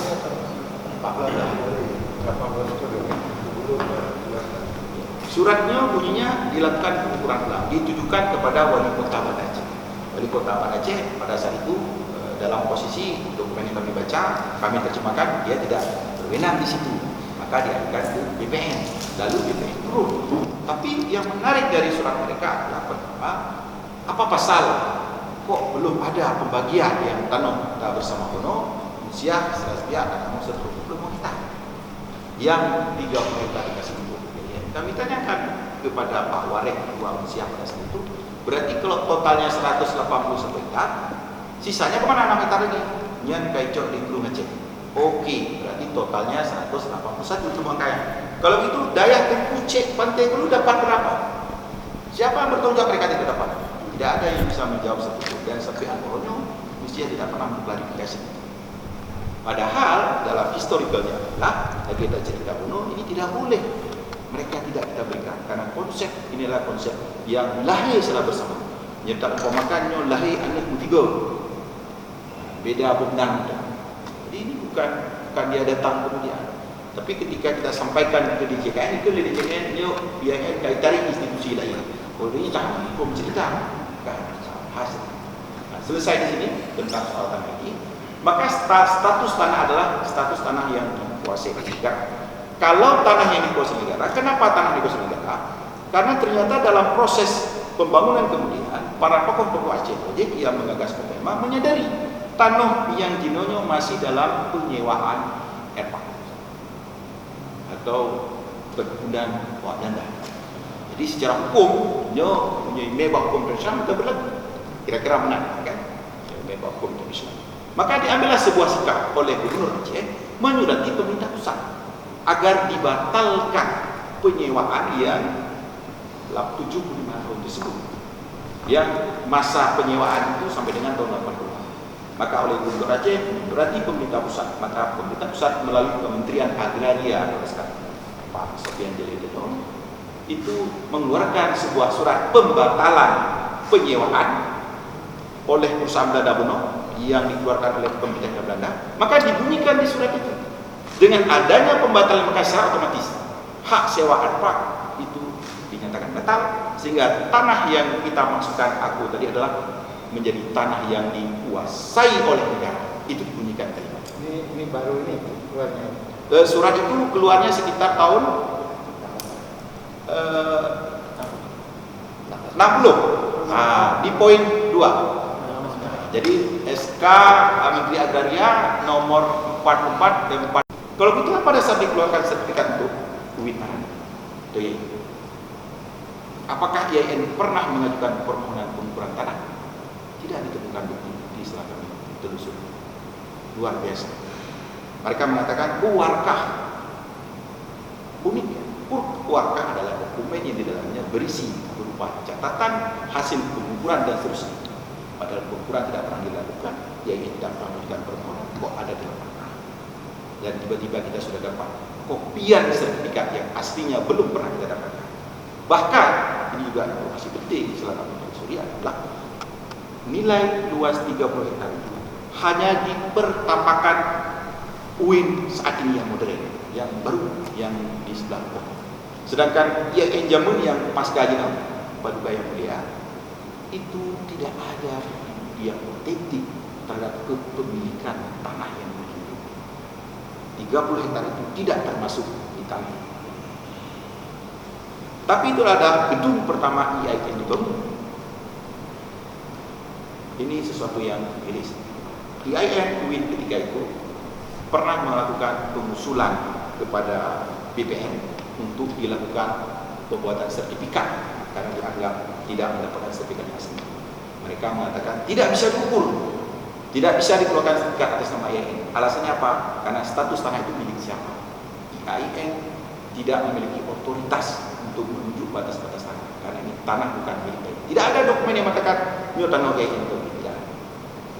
Suratnya bunyinya dilakukan pengukuran ulang, ditujukan kepada Wali Kota Banda Aceh. Wali Kota Banda Aceh pada saat itu dalam posisi dokumen yang kami baca, kami terjemahkan dia tidak berwenang di situ, maka diajukan ke BPN. lalu BPN turun. Tapi yang menarik dari surat mereka adalah pertama, apa pasal kok belum ada pembagian yang tanah bersama Uno, usia 100 dan kamu 120 kita yang 30 hektar dikasih untuk BPN. Kami tanyakan kepada Pak Warek Ketua Usia pada saat itu, berarti kalau totalnya 181 hektar, sisanya kemana 6 hektar lagi? Nyan kaicok di Kru Ngecek. Oke, berarti totalnya 181 cuma kaya. Kalau gitu Dayak Tengku cek Pantai Hulu dapat berapa? Siapa yang bertanggung jawab mereka tidak dapat? Tidak ada yang bisa menjawab satu pun. Dan sampai akhirnya mestinya tidak pernah mengklarifikasi. Padahal dalam historikalnya adalah kita cerita Uno ini tidak boleh. Mereka tidak kita berikan karena konsep inilah konsep yang lahir secara bersama. Nyata umpamakannya lahir anak ketiga. Beda benar. Jadi ini bukan dia datang kemudian. Tapi ketika kita sampaikan ke DJKN, itu DJKN dia akan tarik institusi lain. Kalau dia tak hukum cerita, kan hasil. Nah, selesai di sini tentang soal tanah ini, maka status tanah adalah status tanah yang dikuasai negara. Kalau tanah yang dikuasai negara, kenapa tanah dikuasai negara? Karena ternyata dalam proses pembangunan kemudian para tokoh-tokoh Aceh Project yang menggagas tema menyadari tanah yang dinonya masih dalam penyewaan erpak atau perkebunan wak janda. Jadi secara hukum, nyo punya mebah hukum Islam kita berlaku. Kira-kira benar kan? Mebah hukum Islam. Maka diambillah sebuah sikap oleh Gubernur Aceh menyurati pemerintah pusat agar dibatalkan penyewaan yang 75 tahun tersebut. Yang masa penyewaan itu sampai dengan tahun 80. Maka oleh Gubernur Aceh berarti pemerintah pusat, maka pemerintah pusat melalui Kementerian Agraria Pak Sofian Jalil itu mengeluarkan sebuah surat pembatalan penyewaan oleh perusahaan Belanda Bono yang dikeluarkan oleh pemerintah Belanda. Maka dibunyikan di surat itu dengan adanya pembatalan maka secara otomatis hak sewa erpak itu dinyatakan batal sehingga tanah yang kita maksudkan aku tadi adalah menjadi tanah yang dikuasai oleh negara. Itu dibunyikan tadi. Ini baru ini keluarnya. Surat itu keluarnya sekitar tahun 60. Di poin 2. Jadi SK Menteri Agraria nomor 44 dan 4. Kalau gitu pada saat dikeluarkan sertifikat untuk UIN itu ya. Apakah IAIN pernah mengajukan permohonan pengukuran tanah? Tidak ditemukan bukti setelah kami telusuri. Luar biasa. Mereka mengatakan warkah. Unik ya. Warkah adalah dokumen yang di dalamnya berisi berupa catatan hasil pengukuran dan seterusnya. Padahal pengukuran tidak pernah dilakukan. IAIN tidak pernah mengajukan permohonan. Kok ada di warkah? Dan tiba-tiba kita sudah dapat kopian sertifikat yang aslinya belum pernah kita dapatkan. Bahkan ini juga informasi penting setelah kami telusuri adalah nilai luas 30 hektar itu hanya dipertapakan UIN saat ini yang modern, yang baru, yang di sebelah bawah. Sedangkan IAIN Jamun yang pasca jenam Paduka yang mulia itu tidak ada yang otentik terhadap kepemilikan tanah yang begitu. 30 hektar itu tidak termasuk di tanah. Tapi itu ada gedung pertama IAIN dibangun. Ini sesuatu yang miris. IAIN UIN ketika itu pernah melakukan pengusulan kepada BPN untuk dilakukan pembuatan sertifikat karena dianggap tidak mendapatkan sertifikat yang asli. Mereka mengatakan tidak bisa diukur, tidak bisa dikeluarkan sertifikat atas nama IAIN. Alasannya apa? Karena status tanah itu milik siapa? IAIN tidak memiliki otoritas untuk menunjuk batas-batas tanah karena ini tanah bukan milik IAIN. Tidak ada dokumen yang mengatakan ini tanah IAIN itu.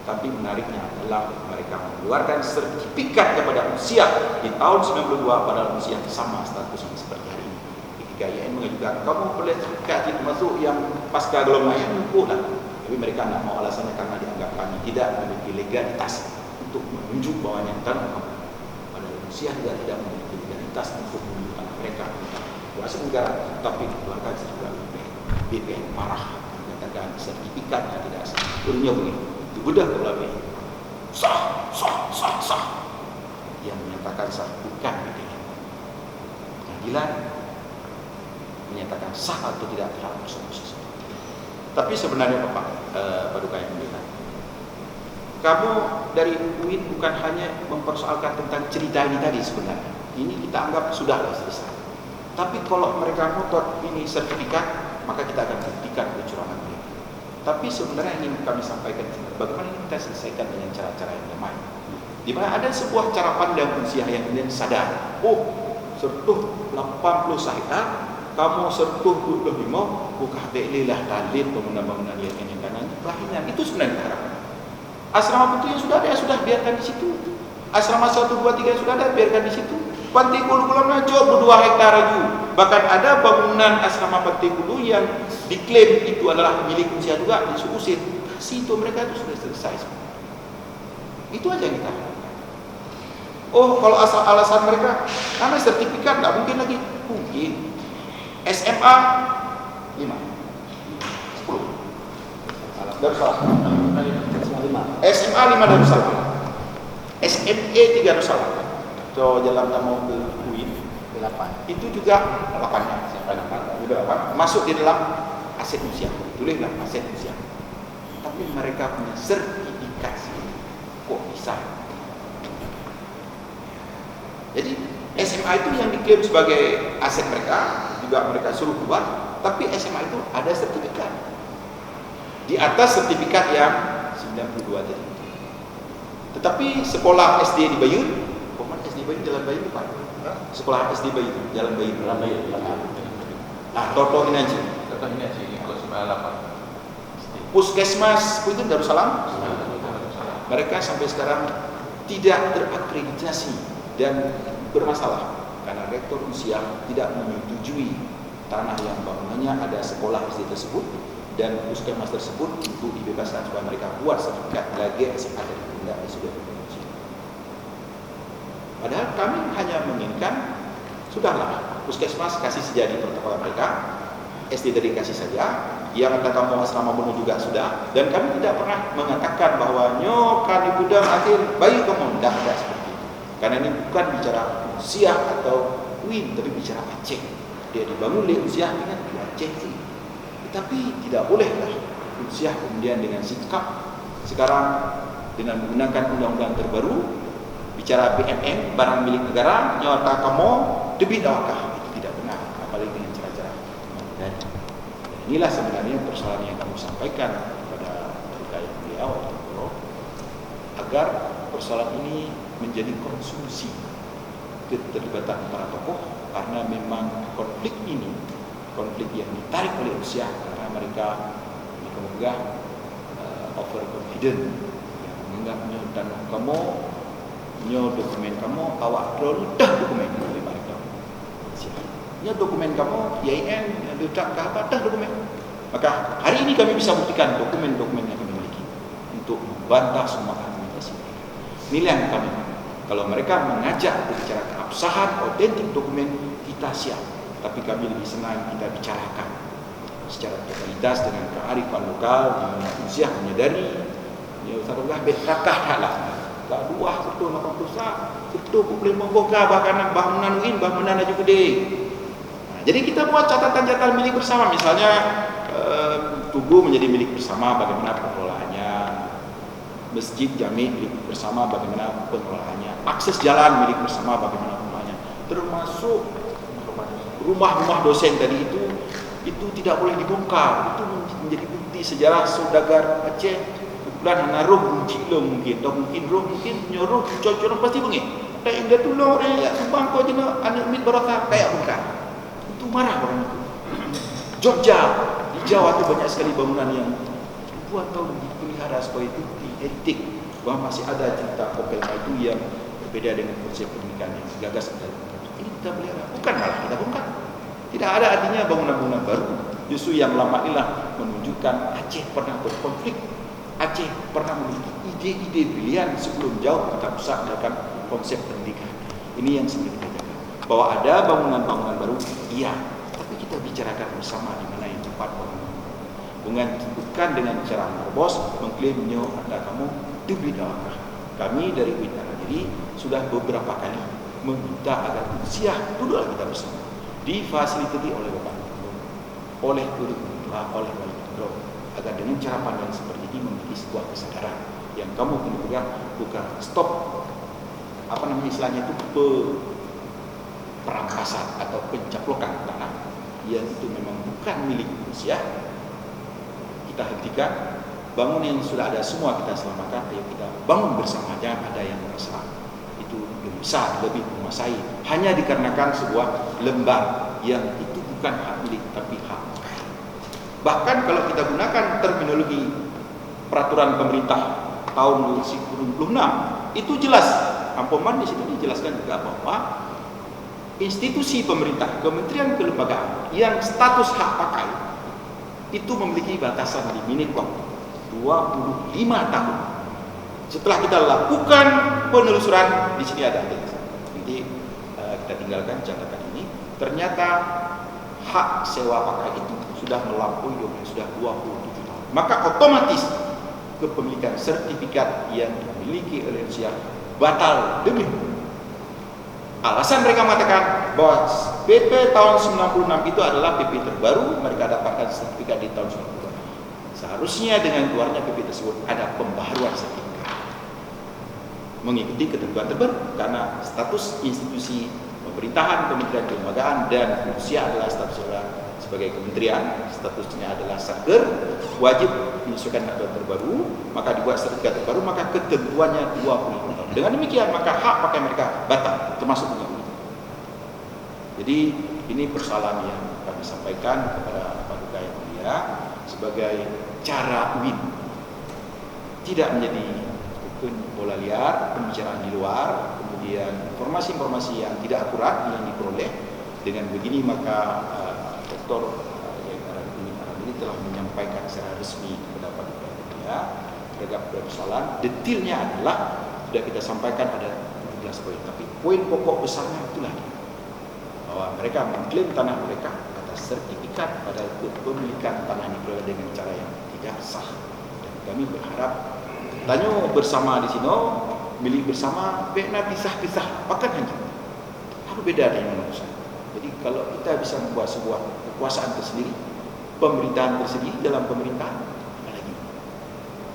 Tapi menariknya adalah mereka mengeluarkan sertifikat kepada usia di tahun 92 pada usia yang sama statusnya seperti hari ini. Ketika IAIN mengajukan, kamu boleh sertifikat itu masuk yang pasca gelombang IAIN, lah. Tapi mereka tidak mau alasannya karena dianggap kami tidak memiliki legalitas untuk menunjuk bahwa yang tanah kamu. Pada usia juga tidak memiliki legalitas untuk menunjukkan mereka kuasa negara, tapi dikeluarkan sertifikat BPN marah mengatakan sertifikatnya tidak sah. Urunya begini. Dibedah ke belakang, sah. Yang menyatakan sah bukan BPN. Pengadilan menyatakan sah atau tidak terhadap proses. Tapi sebenarnya Bapak Paduka yang mulia, kamu dari UIN bukan hanya mempersoalkan tentang cerita ini tadi sebenarnya. Ini kita anggap sudahlah selesai. Tapi kalau mereka ngotot ini sertifikat, maka kita akan buktikan kecurangan mereka. Tapi sebenarnya ingin kami sampaikan, bagaimana ini kita selesaikan dengan cara-cara yang damai. Di mana ada sebuah cara pandang Unsiah yang kemudian sadar, oh, sertuh 80 sahita, kamu sertuh 25, bukan belilah dalil bangunan-bangunan yang kanan kelahiran. Itu sebenarnya harapan. Asrama putri yang sudah ada, sudah biarkan di situ. Asrama 1, 2, 3 yang sudah ada, biarkan di situ. Panti Kulu Gulam Najo 2 hektar lagi. Bahkan ada bangunan asrama Panti Kulu yang diklaim itu adalah milik Unsiah juga, diusir. Kasih itu mereka itu sudah selesai. Itu aja yang kita harapkan. Oh, kalau alasan mereka, karena sertifikat nggak mungkin lagi. Mungkin. SMA 5, 10. Darussalam. SMA 5 Darussalam. SME 3 Darussalam. So jalan tamu ke UIN 8. Itu juga 8-nya. Juga 8. Masuk di dalam aset Unsiah. Tulislah aset Unsiah. Tapi mereka punya sertifikasi. Kok bisa? Jadi SMA itu yang diklaim sebagai aset mereka, juga mereka suruh buat, tapi SMA itu ada sertifikat. Di atas sertifikat yang 92 tadi. Tetapi sekolah SD di Bayun, SD Bayun Jalan Bayun depan. Sekolah SD Bayun Jalan Bayun. Nah, Toto ini aja. Ikut 98. Puskesmas itu Darussalam. Mereka sampai sekarang tidak terakreditasi dan bermasalah karena rektor Unsiah tidak menyetujui tanah yang bangunannya ada sekolah SD tersebut dan puskesmas tersebut untuk dibebaskan supaya mereka buat sertifikat lagi SMA dan tidak sudah berfungsi. Padahal kami hanya menginginkan sudahlah puskesmas kasih saja di protokol mereka, SD tadi kasih saja, yang kata kamu asrama penuh juga sudah, dan kami tidak pernah mengatakan bahwa nyokan di gudang akhir bayi kamu tidak ada seperti itu. Karena ini bukan bicara Unsiah atau UIN, tapi bicara Aceh. Dia dibangun oleh Unsiah dengan Aceh sih. Tetapi tidak bolehlah Unsiah kemudian dengan sikap sekarang dengan menggunakan undang-undang terbaru bicara BMN barang milik negara nyata kamu debit awakah, itu tidak benar, apalagi dengan cara-cara. Dan inilah sebenarnya persoalan yang kamu sampaikan kepada terkait beliau agar persoalan ini menjadi konsumsi keterlibatan para tokoh, karena memang konflik ini konflik yang ditarik oleh Unsiah karena mereka megah overconfident yang menganggapnya dan kamu nyo dokumen kamu awak terlalu dah dokumen oleh mereka. Nyo dokumen kamu IAIN letak ke apa dah dokumen. Maka hari ini kami bisa buktikan dokumen-dokumen yang kami miliki untuk membantah semua argumentasi mereka. Inilah yang kami. Kalau mereka mengajak berbicara keabsahan otentik dokumen, kita siap. Tapi kami lebih senang kita bicarakan secara totalitas dengan kearifan lokal di mana Unsiah menyadari ya usahlah betrakah halah. Tak dua betul nak pusat, betul boleh membuka bahkan bangunan UIN bangunan aja gede. Nah, jadi kita buat catatan-catatan milik bersama, misalnya Tugu menjadi milik bersama bagaimana pengelolaannya, masjid jami milik bersama bagaimana pengelolaannya, akses jalan milik bersama bagaimana pengelolaannya, termasuk rumah-rumah dosen tadi itu tidak boleh dibongkar. Itu menjadi bukti sejarah saudagar Aceh. Kebetulan naruh kunci lo mungkin, atau mungkin roh mungkin nyuruh cocok pasti bunyi. Tak yang dia tolong ya sumbang kau jena anak mit barakah kayak bukan. Itu marah orang itu. Jogja di Jawa itu banyak sekali bangunan yang ribuan tahun dipelihara supaya itu etik, bahwa masih ada cerita Kopelma itu yang berbeda dengan konsep pernikahan yang digagas dari ini kita pelihara, bukan malah kita bongkar. Tidak ada artinya bangunan-bangunan baru. Justru yang lama inilah menunjukkan Aceh pernah berkonflik. Aceh pernah memiliki ide-ide brilian sebelum jauh kita pusat melakukan konsep pendidikan. Ini yang sebenarnya kita jaga. Bahwa ada bangunan-bangunan baru, iya. Tapi kita bicarakan bersama di mana yang tepat bangunan. Bukan dengan cara menerobos, mengklaimnya anda kamu dibeli dawakah. Kami dari UIN jadi sudah beberapa kali meminta agar Unsiah duduklah kita bersama, difasilitasi oleh Bapak oleh guru oleh wali kontrol, agar dengan cara pandang seperti ini memiliki sebuah kesadaran yang kamu bukan stop istilahnya itu perampasan atau pencaplokan tanah yang itu memang bukan milik manusia. Kita hentikan, bangun yang sudah ada semua kita selamatkan, ayo kita bangun bersama, jangan ada yang merasa itu lebih besar, lebih menguasai hanya dikarenakan sebuah lembar yang itu bukan hak milik tapi hak. Bahkan kalau kita gunakan terminologi peraturan pemerintah tahun 2026 itu jelas, Ampoman di situ dijelaskan juga bahwa institusi pemerintah, kementerian kelembagaan yang status hak pakai itu memiliki batasan limit waktu 25 tahun. Setelah kita lakukan penelusuran, di sini ada nanti kita tinggalkan catatan ini. Ternyata hak sewa pakai itu sudah melampaui sudah 27 tahun. Maka otomatis kepemilikan sertifikat yang dimiliki oleh Indonesia batal demi alasan mereka mengatakan bahwa PP tahun 96 itu adalah PP terbaru, mereka dapatkan sertifikat di tahun 92. Seharusnya dengan keluarnya PP tersebut ada pembaharuan sertifikat mengikuti ketentuan terbaru, karena status institusi pemerintahan, kementerian kelembagaan dan Indonesia adalah statusnya sebagai kementerian, statusnya adalah Satker, wajib menyesuaikan aturan terbaru, maka dibuat sertifikat terbaru, maka ketentuannya 25 tahun. Dengan demikian maka hak pakai mereka batal, termasuk punya unit. Jadi ini persoalan yang kami sampaikan kepada Pak Duka yang mulia sebagai cara win, tidak menjadi bola liar, pembicaraan di luar, kemudian informasi-informasi yang tidak akurat yang diperoleh. Dengan begini maka Dr. ini telah menyampaikan secara resmi kepada Pak Duka yang mulia terhadap persoalan. Detailnya adalah sudah kita sampaikan ada 17 poin, tapi poin pokok besarnya itulah bahwa mereka mengklaim tanah mereka atas sertifikat pada kepemilikan tanah ini dengan cara yang tidak sah. Dan kami berharap tanya bersama di sini, milik bersama, bena pisah-pisah, bahkan hanya harus beda dengan manusia. Jadi kalau kita bisa membuat sebuah kekuasaan tersendiri, pemerintahan tersendiri dalam pemerintahan, apa lagi?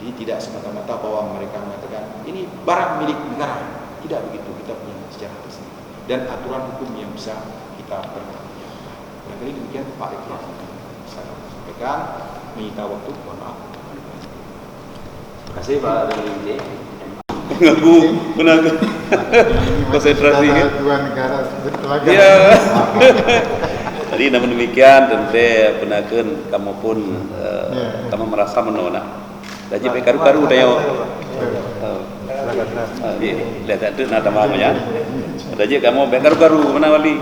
Jadi tidak semata-mata bahwa mereka mengatakan ini barang milik negara. Tidak begitu, kita punya sejarah tersendiri dan aturan hukum yang bisa kita perhatikan. Barangkali demikian Pak Rektor saya sampaikan, menyita waktu, mohon maaf. Terima kasih Pak Dwi. Mengganggu menanggung konsentrasi. Dua negara bertelaga. Ya. Jadi namun demikian tentu penaken kamu pun kamu merasa menolak. Jadi karu-karu tayo. Lihat ada nada mamanya. Jadi kamu karu-karu mana wali.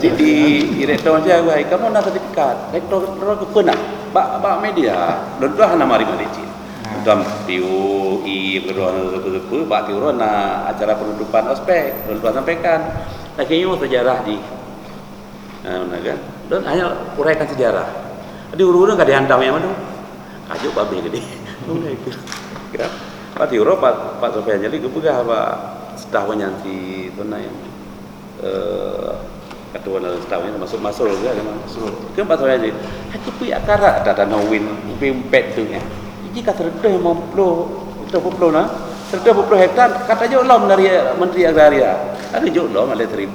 Jadi di direktur aja wahai kamu nak sertifikat. Rektor ke pernah. Pak media dah nama mari Malaysia. Dalam TUI kedua sepupu Pak Tiuro na acara penutupan ospek tuan sampaikan akhirnya sejarah di mana kan dan hanya uraikan sejarah di uru-uru enggak dihantam yang mana kajuk babe gede kira Pak Tiuro Pak Sofian jadi kepegah Pak setahunnya si tuna yang ketua dalam setahunnya masuk juga masuk ke Pak Sofian jadi aku pi akara ada win pimpet tu ya. Jika terdedah 50 na, terdedah 50 hektar, katanya lom dari Menteri Agraria. Ada juga lom ada 1000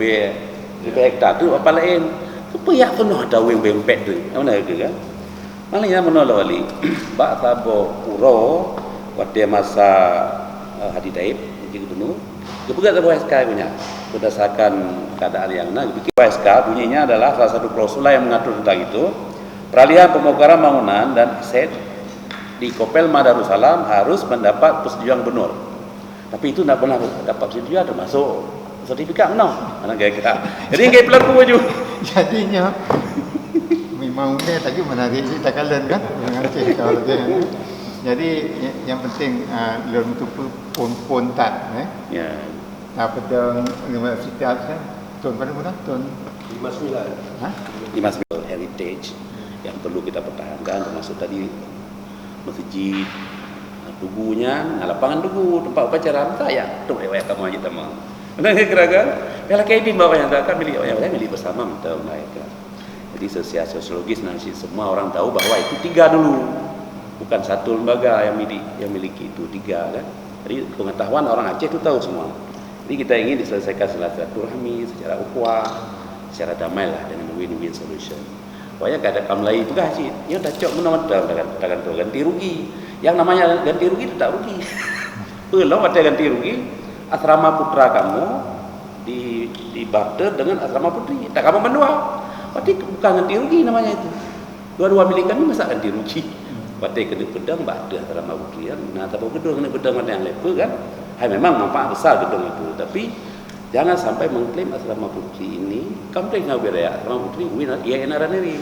hektar tu apa lain. Kepayak penuh ada wing bempek tu. Mana ke kan? Malahnya menolak wali. Pak Tabo Puro pada masa Hadi Taib jadi gubernur. Kepegat Tabo SK punya. Berdasarkan keadaan yang bikin SK bunyinya adalah salah satu klausul yang mengatur tentang itu. Peralihan pemekaran bangunan dan aset di Kopelma Darussalam harus mendapat persetujuan gubernur. Tapi itu tidak pernah dapat persetujuan, termasuk sertifikat menang. Mana kira-kira. Jadi kayak pelaku baju. Jadinya memang unik tapi menarik cerita kalian kan mengancik kalau dia. Jadi yang penting dalam itu pontan Ya. Apa dah universitas kan? Tahun pada mana? Tahun 59. Hah? Di Masjid Heritage yang perlu kita pertahankan termasuk tadi masjid dugunya, lapangan dugu, tempat upacara saya tu lewat kamu aja teman. Benar kira kan? Kalau kayak di bawah yang tak milik orang lain milik bersama kita mereka. Jadi secara sosiologis nanti semua orang tahu bahwa itu 3 dulu, bukan satu lembaga yang miliki itu 3 kan. Jadi pengetahuan orang Aceh itu tahu semua. Jadi kita ingin diselesaikan silaturahmi secara ukhuwah, secara damai lah dengan win-win solution. Pokoknya kada kamlai itu kan sih, ya dah cok menawar katakan tu ganti rugi. Yang namanya ganti rugi itu tak rugi. Belum ada ganti rugi. Asrama putra kamu di barter dengan asrama putri, tak kamu menua. Berarti bukan ganti rugi namanya itu. Dua-dua milik kami masa ganti rugi. Berarti kena pedang barter asrama putri kan. Nah, tapi gedung kena pedang mana yang lepas kan. Hai memang manfaat besar gedung itu, tapi jangan sampai mengklaim asrama putri ini kompleks ngau beraya asrama putri win ia enaraneri.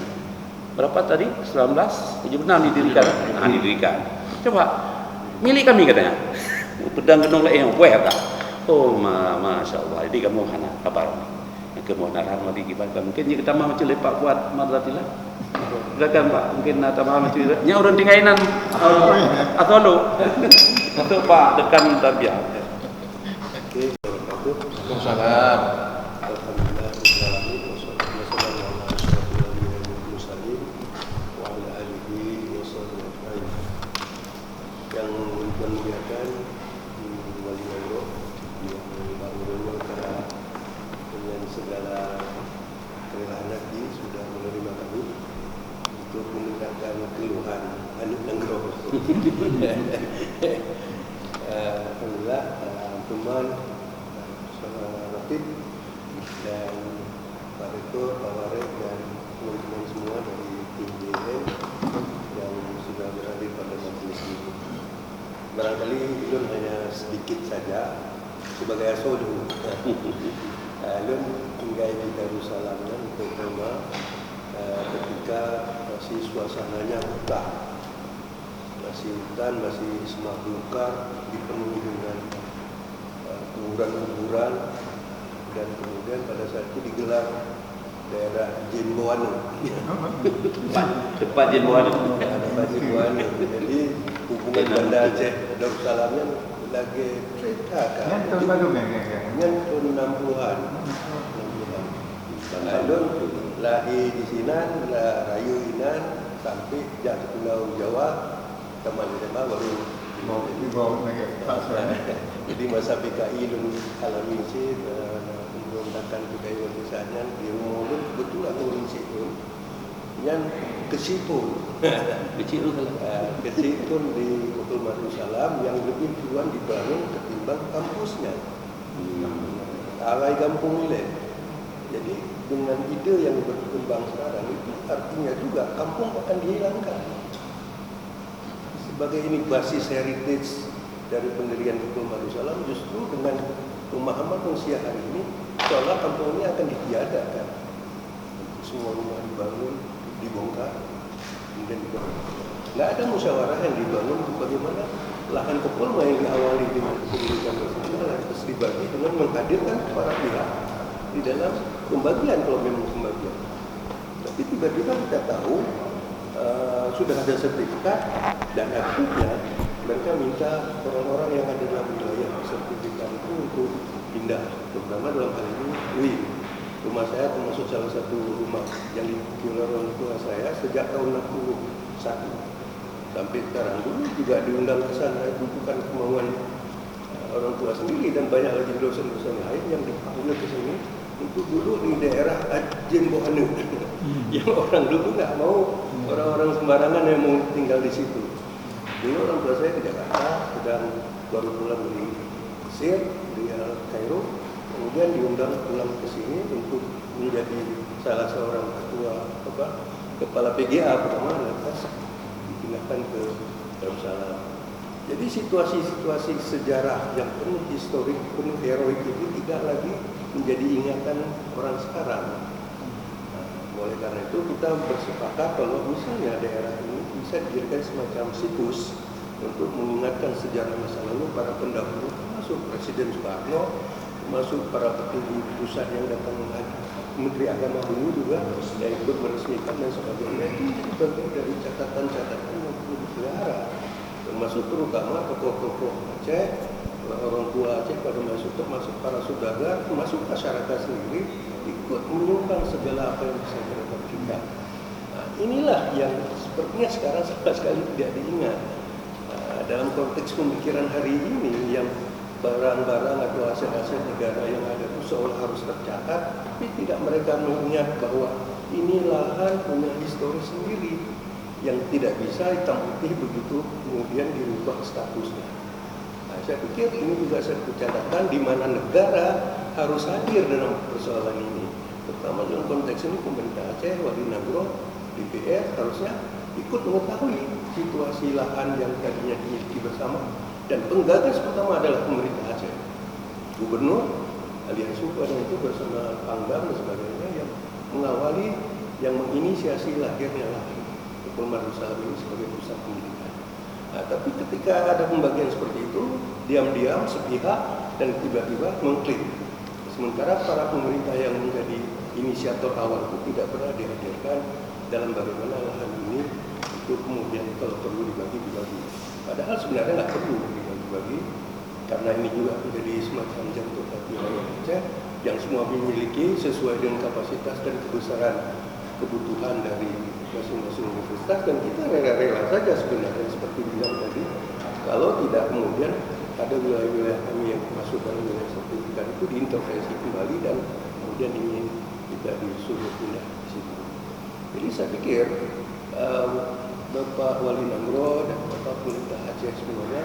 Berapa tadi? 1976 didirikan. Nah, didirikan. Coba milik kami katanya. Pedang gedung lain yang buah tak. Oh, masya Allah. Jadi kamu hana kabar ni. Kemonaran mari kita mungkin kita mau macam lepak buat madratilah. Silakan Pak, mungkin nak tambah macam itu. Nya orang tingainan atau lo. Untuk Pak dekan tabiah. Okey, Waalaikumsalam. Alhamdulillah rabbil alamin wassalatu wassalamu ala asyrofil anbiya'i wal mursalin wa ala alihi washabbihi ajmain. Yang memuliakan wali-wali yang baru-baru dengan segala kerelaan hati sudah menerima kami untuk mendengarkan keluhan anak Nenggro. Alhamdulillah, teman Rapid dan Pak Rektor, Pak Warek dan teman-teman semua dari tim JN yang sudah berada pada majelis ini. Barangkali Ilun hanya sedikit saja sebagai asodhu. Ilun tinggal di Darussalam terutama ketika masih suasananya hutan, masih semak belukar, dipenuhi dengan kuburan-kuburan, dan kemudian pada saat itu digelar daerah Jenboano. Cepat Jenboano. Tempat Jenboano. Jadi hubungan Banda Aceh Darussalamnya lagi cerita kan. Yang tahun baru kan? Yang tahun 60-an. Lalu lahir di Sinan, rayu Inan sampai jatuh Pulau Jawa, teman SMA baru Mau dibawa lagi pasal. jadi masa PKI dulu alami sih menggunakan PKI organisasinya di rumah dulu kebetulan orang Sipun yang kesipun kesipun di Kota Darussalam yang lebih duluan dibangun ketimbang kampusnya alai kampung milik. Jadi dengan ide yang berkembang sekarang itu artinya juga kampung akan dihilangkan. Sebagai ini basis heritage dari pendirian Kota Darussalam, justru dengan pemahaman manusia hari ini seolah kampung ini akan ditiadakan. Semua rumah dibangun, dibongkar, kemudian dibangun. Nggak ada musyawarah yang dibangun untuk bagaimana lahan Kopelma yang diawali dengan pendidikan nasional harus dibagi dengan menghadirkan para pihak di dalam pembagian kalau memang pembagian. Tapi tiba-tiba kita tahu sudah ada sertifikat dan akhirnya mereka minta orang-orang yang ada dalam wilayah sertifikat itu untuk pindah, terutama dalam hal ini WIN. Rumah saya termasuk salah satu rumah yang dimiliki oleh orang tua saya sejak tahun 61 sampai sekarang. Dulu juga diundang ke sana, itu bukan kemauan orang tua sendiri, dan banyak lagi dosen-dosen lain yang dipanggil ke sini untuk duduk di daerah Jenboano yang orang dulu nggak mau, orang-orang sembarangan yang mau tinggal di situ. Dulu orang tua saya di Jakarta, sedang baru pulang dari Mesir, di Kairo, kemudian diundang pulang ke sini untuk menjadi salah seorang kepala PGA pertama, lantas dipindahkan ke Darussalam. Jadi situasi-situasi sejarah yang penuh historik, penuh heroik itu tidak lagi menjadi ingatan orang sekarang. Oleh karena itu kita bersepakat kalau misalnya daerah ini bisa dijadikan semacam situs untuk mengingatkan sejarah masa lalu para pendahulu, termasuk Presiden Soekarno, termasuk para petinggi pusat yang datang Menteri Agama dulu juga yang ikut meresmikan dan sebagainya. Itu jadi bagian dari catatan-catatan yang perlu dipelihara, termasuk terutama tokoh-tokoh Aceh, orang tua Aceh pada masuk, termasuk para saudagar, termasuk masyarakat sendiri ikut menyumbang segala apa yang bisa mereka Amerika. Nah, inilah yang sepertinya sekarang sama sekali tidak diingat. Dalam konteks pemikiran hari ini yang barang-barang atau aset-aset negara yang ada itu seolah harus tercatat, tapi tidak mereka mengingat bahwa ini lahan punya histori sendiri yang tidak bisa hitam putih begitu kemudian dirubah statusnya. Nah, saya pikir ini juga satu catatan di mana negara harus hadir dalam persoalan ini, terutama dalam konteks ini pemerintah Aceh, Wali Nagro, DPR harusnya ikut mengetahui situasi lahan yang tadinya dimiliki bersama, dan penggagas pertama adalah pemerintah Aceh, Gubernur alias Suku itu bersama Pangdam dan sebagainya yang mengawali, yang menginisiasi lahirnya lahan Kepulauan Darussalam ini sebagai pusat pendidikan. Nah, tapi ketika ada pembagian seperti itu, diam-diam sepihak dan tiba-tiba mengklik. Sementara para pemerintah yang menjadi inisiator awal itu tidak pernah dihadirkan dalam bagaimana lahan ini itu kemudian kalau perlu dibagi. Padahal sebenarnya nggak perlu dibagi, karena ini juga menjadi semacam jantung hati rakyat Aceh yang semua memiliki sesuai dengan kapasitas dan kebesaran kebutuhan dari masing-masing universitas, dan kita rela-rela saja sebenarnya seperti bilang tadi, kalau tidak kemudian ada wilayah-wilayah kami yang masuk dalam wilayah sertifikat itu diintervensi kembali dan kemudian ingin tidak disuruh pindah di situ. Jadi saya pikir Bapak Wali Nagro dan Bapak Pemerintah Aceh semuanya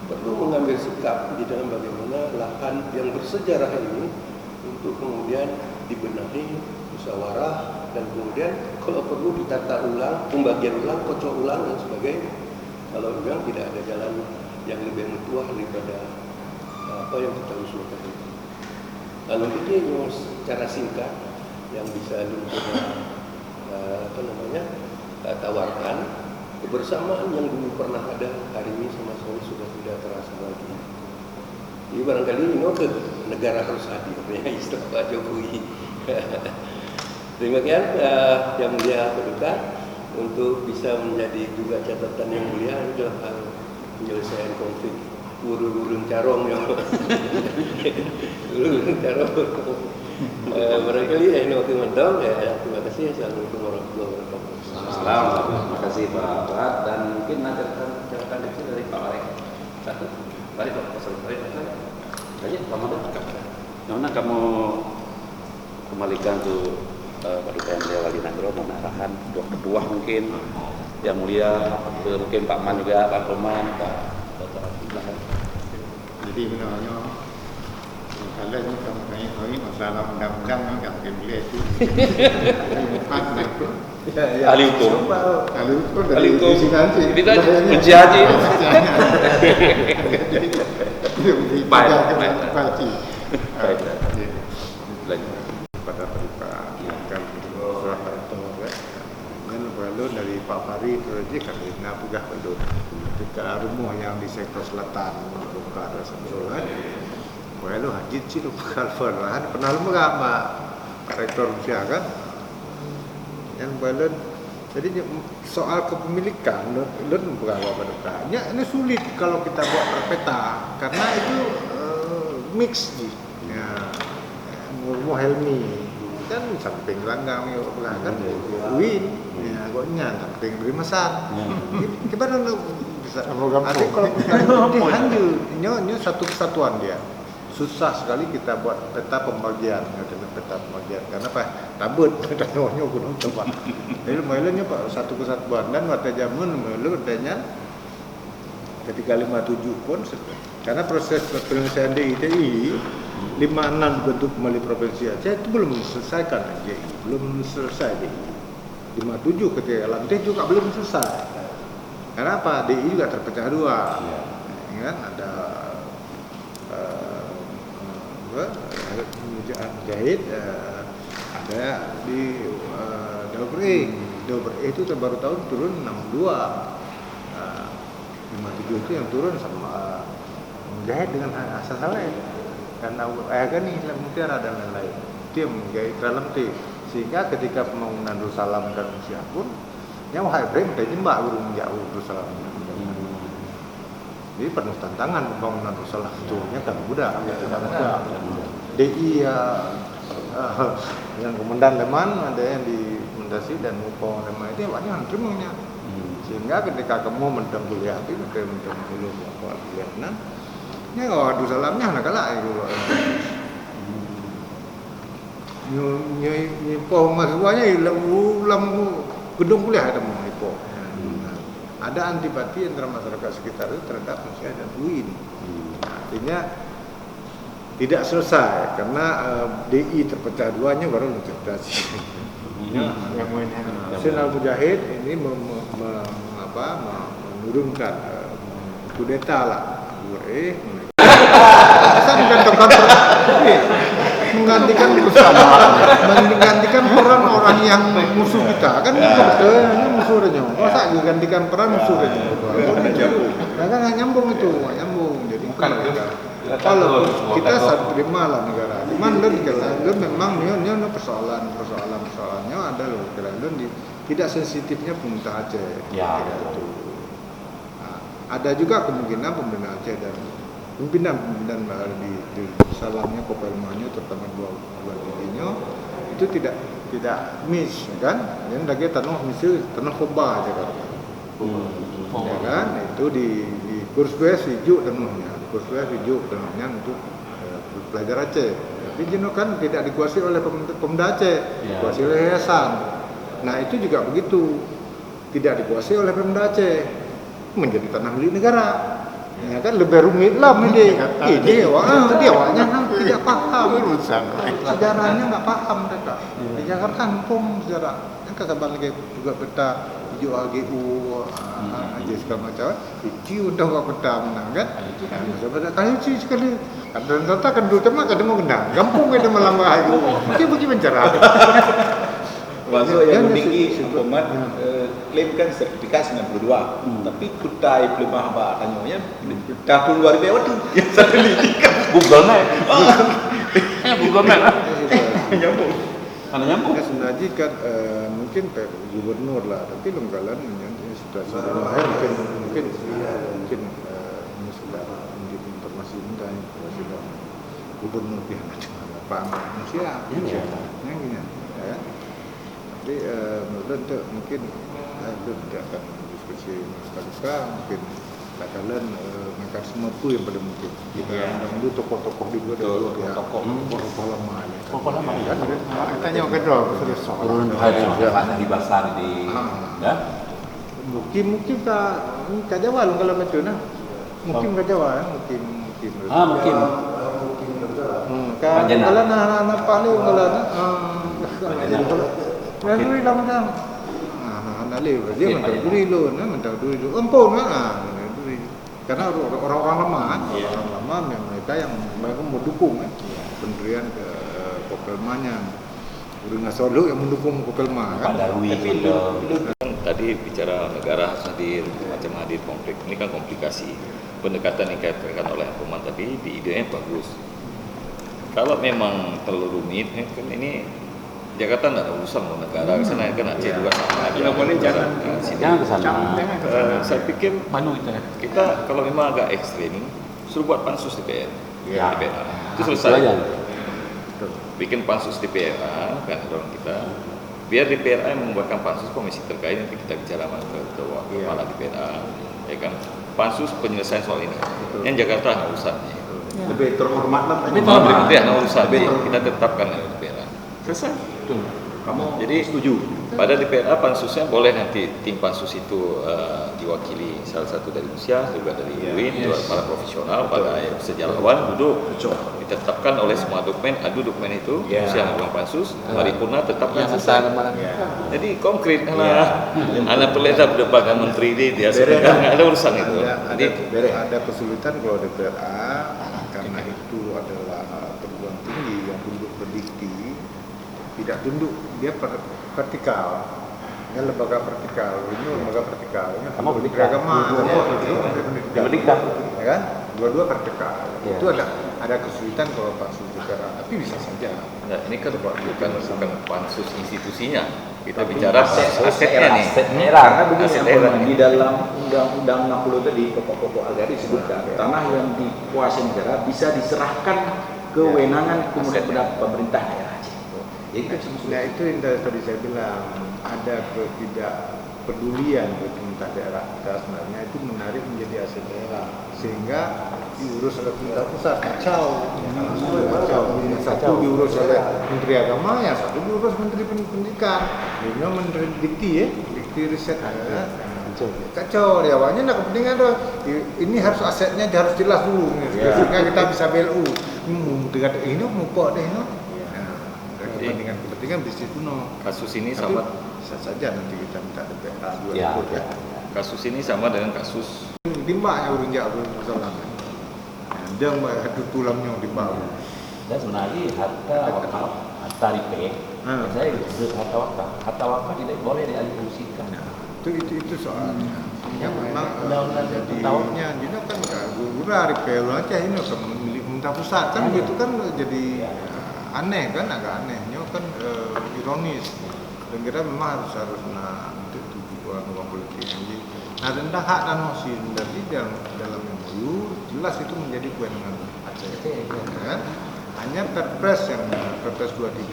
perlu mengambil sikap di dalam bagaimana lahan yang bersejarah ini untuk kemudian dibenahi, musyawarah, dan kemudian kalau perlu ditata ulang, pembagian ulang, kocok ulang dan sebagainya. Kalau memang tidak ada jalan yang lebih mutuah daripada apa yang kita usulkan itu. Lalu ini secara singkat yang bisa tawarkan kebersamaan yang dulu pernah ada hari ini sama sekali sudah tidak terasa lagi. Jadi barangkali ini ke negara harus hadir, ya istilah Pak Jokowi. Terima kasih yang mulia Paduka untuk bisa menjadi juga catatan yang mulia dalam hal penyelesaian konflik urun-urun carong yang urun carong. Barangkali ini waktu mendong ya. Terima kasih. Assalamualaikum warahmatullahi wabarakatuh. Assalamualaikum. Terima kasih Pak Fuad, dan mungkin ada catatan kecil dari Pak Warek. Satu, Warek Pak Warek. Aja kamu mana kamu kembalikan tuh Paduka yang mulia Wali Nagro, mana arahan kedua mungkin yang mulia, mungkin Pak Man juga, Pak Roman, Pak Dr. Abdullah. Jadi sebenarnya kalau ni kamu tanya hari masalah undang-undang kan mungkin boleh itu. Ahli hukum. Ahli hukum. Ini kan kunci haji. Baik. Lanjut. Pada Paduka kan surah itu kan balon dari Pak Fari itu aja kan nak pugah balon dekat rumah yang di sektor selatan buka rasa solat balon haji situ kalfarahan pernah lemah mak rektor Rusia kan yang balon jadi soal kepemilikan lun bukan Paduka ini sulit kalau kita buat peta karena itu mix ya rumah Helmi kan samping langgang ya kan win ya gonya samping dari Masar gimana bisa ada kalau dihanjur nyo satu kesatuan dia susah sekali kita buat peta pembagian peta pembagian karena apa tabut kita nyonya gunung coba jadi lumayannya Pak satu kesatuan dan pada zaman dulu adanya ketika 57 pun karena proses penyelesaian DITI 56 bentuk kembali provinsi Aceh itu belum diselesaikan DITI, belum selesai DITI. 57 ketika lantai juga belum selesai. Karena apa? DITI juga terpecah dua. Ya kan ada Jahit ada di Dobre. Dobre itu baru tahun turun 62. 57 itu yang turun sama Jahit dengan asal lain. Karena kan ini mutiara dan lain-lain dia menjadi dalam ti sehingga ketika pembangunan Darussalam dan Rusia pun yang hybrid dari jembak burung jauh Darussalam jadi penuh tantangan pembangunan Darussalam itu kan mudah DI yang Komandan Leman ada yang di konsultasi dan mau nama itu banyak yang terimanya. Sehingga ketika kamu mentang kuliah itu mentang dulu mau kuliah ya kalau salamnya nak kalah itu. Nyipo mahasiswanya ulang gedung kuliah ada mau nyipo. Ada antipati antara masyarakat sekitar itu terhadap Musia dan UIN. Artinya tidak selesai karena DI terpecah duanya baru interpretasi. Hussein Al-Mujahid ini menurunkan kudeta lah, menggantikan peran orang yang musuh kita kan ini musuhnya. Masa digantikan peran musuhnya? Nah kan nggak nyambung itu, nggak nyambung. Jadi kalau kita terima lah negara. Cuman dan memang ini persoalannya ada loh. Dan tidak sensitifnya pemerintah Aceh. Ya. Nah, ada juga kemungkinan pemerintah Aceh dan pimpinan di salamnya Kopelmanya terutama dua intinya itu tidak miss kan yang lagi tanah misalnya tanah Koba Jakarta ya kan itu di kurs bes hijau tanahnya untuk pelajar Aceh tapi jenuh kan tidak dikuasai oleh pemerintah Aceh dikuasai oleh yayasan. Nah itu juga begitu tidak dikuasai oleh pemerintah Aceh menjadi tanah milik negara. Ya kan lebih rumit lah dia awalnya kan tidak paham sejarahnya nggak paham mereka di Jakarta kampung sejarah kan kabar lagi juga peta hijau AGU aja segala macam itu udah nggak peta menang kan sebenarnya kali sih sekali kan ternyata kan dulu tema kan mau gendang kampung kita malam itu mungkin mencerah. Masuk yang tinggi umat klaim kan sertifikasi 92 tapi kutai pelimah abad tanyanya tahun 2000 waduh yang satu ini kan Google Map. Google Map. nyambung Ya, sebenarnya kan mungkin Pak Gubernur lah tapi lengkalan situasi mungkin ini sudah menjadi informasi minta sudah Gubernur pihak Pak Musia yang gini ya. Jadi menurut mungkin itu tidak akan diskusi luka mungkin katakan mekanisme itu yang paling mungkin kita dulu tokoh-tokoh di dua tokoh lama kan kita nyoba kedua sudah soal Turun hari di pasar di ya mungkin ka Jawa kalau macam nah mungkin ka Jawa mungkin mungkin kalau anak paling kalau duri lah macam anak lebar dia duri lo empun duri karena orang-orang lama mereka yang mendukung pendirian ke Kopelmanya Udah Solo yang mendukung Kopelma kan tadi bicara negara harus hadir macam hadir konflik ini kan komplikasi pendekatan yang dikatakan oleh Hukuman tadi di idenya bagus kalau memang terlalu rumit kan ini Jakarta tidak ada urusan dengan negara, kesana kan Aceh juga sama. jangan ke sana. Saya pikir kita kalau memang agak ekstrim, suruh buat pansus DPR. DPR. Itu selesai. Bikin pansus DPR kan orang kita. Biar DPR yang membuatkan pansus komisi terkait nanti kita bicara sama kepala DPR, ya kan. Pansus penyelesaian soal ini. Yang Jakarta nggak urusannya. lebih terhormat lah Nggak urusannya. Kita tetapkan DPR. Selesai. kamu Jadi setuju pada DPRA pansusnya boleh nanti tim pansus itu diwakili salah satu dari Musia, juga dari UIN, para profesional, para sejarawan duduk ditetapkan oleh semua dokumen, adu dokumen itu Musia melakukan pansus, paripurna tetapkan selesai. Jadi konkret anak peleta berdebat dengan menteri dia nggak ada urusan itu. Jadi ada kesulitan kalau DPRA karena itu adalah perguruan tinggi yang tunduk berdikti tidak tunduk dia vertikal ya lembaga vertikal ini lembaga vertikal Kamu Menteri Agama Berdikkat. ya kan dua-dua vertikal itu ada kesulitan kalau pansus DPRA tapi bisa saja ini kan bukan pansus institusinya, kita bicara asetnya nih. karena begini di dalam undang-undang 60 tadi pokok-pokok agar disebutkan tanah yang dikuasai negara bisa diserahkan kewenangan kemudian pada pemerintah daerah. Jadi kan itu yang tadi saya bilang ada ketidakpedulian dari pemerintah daerah kita sebenarnya itu menarik menjadi aset daerah sehingga diurus oleh pemerintah pusat kacau. Satu diurus oleh Menteri Agama, yang satu diurus Menteri Pendidikan, ini Menteri Dikti Riset kacau. Di awalnya nak kepentingan tuh ini harus asetnya harus jelas dulu sehingga kita bisa BLU dengan ini mumpuk deh kepentingan bisnis kuno. Kasus ini Tapi sama bisa saja nanti kita minta DPA 2 Ya, ekor ya. kasus ini sama dengan kasus timbaknya urun jak masalah. Dia ada tulangnya timbak. Dan sebenarnya harta wakaf, harta repair, saya disebut harta wakaf tidak boleh dialihfungsikan. Itu soalnya. Yang memang Undang-undang jadinya dia kan gura repair aja ini kan milik pemerintah pusat kan gitu kan jadi aneh kan, agak anehnya kan ironis. Dan kira memang harus untuk tujuan uang politik ini. Nah tentang hak dan nosin berarti dalam MOU jelas itu menjadi kewenangan Aceh kan. Hanya Perpres 23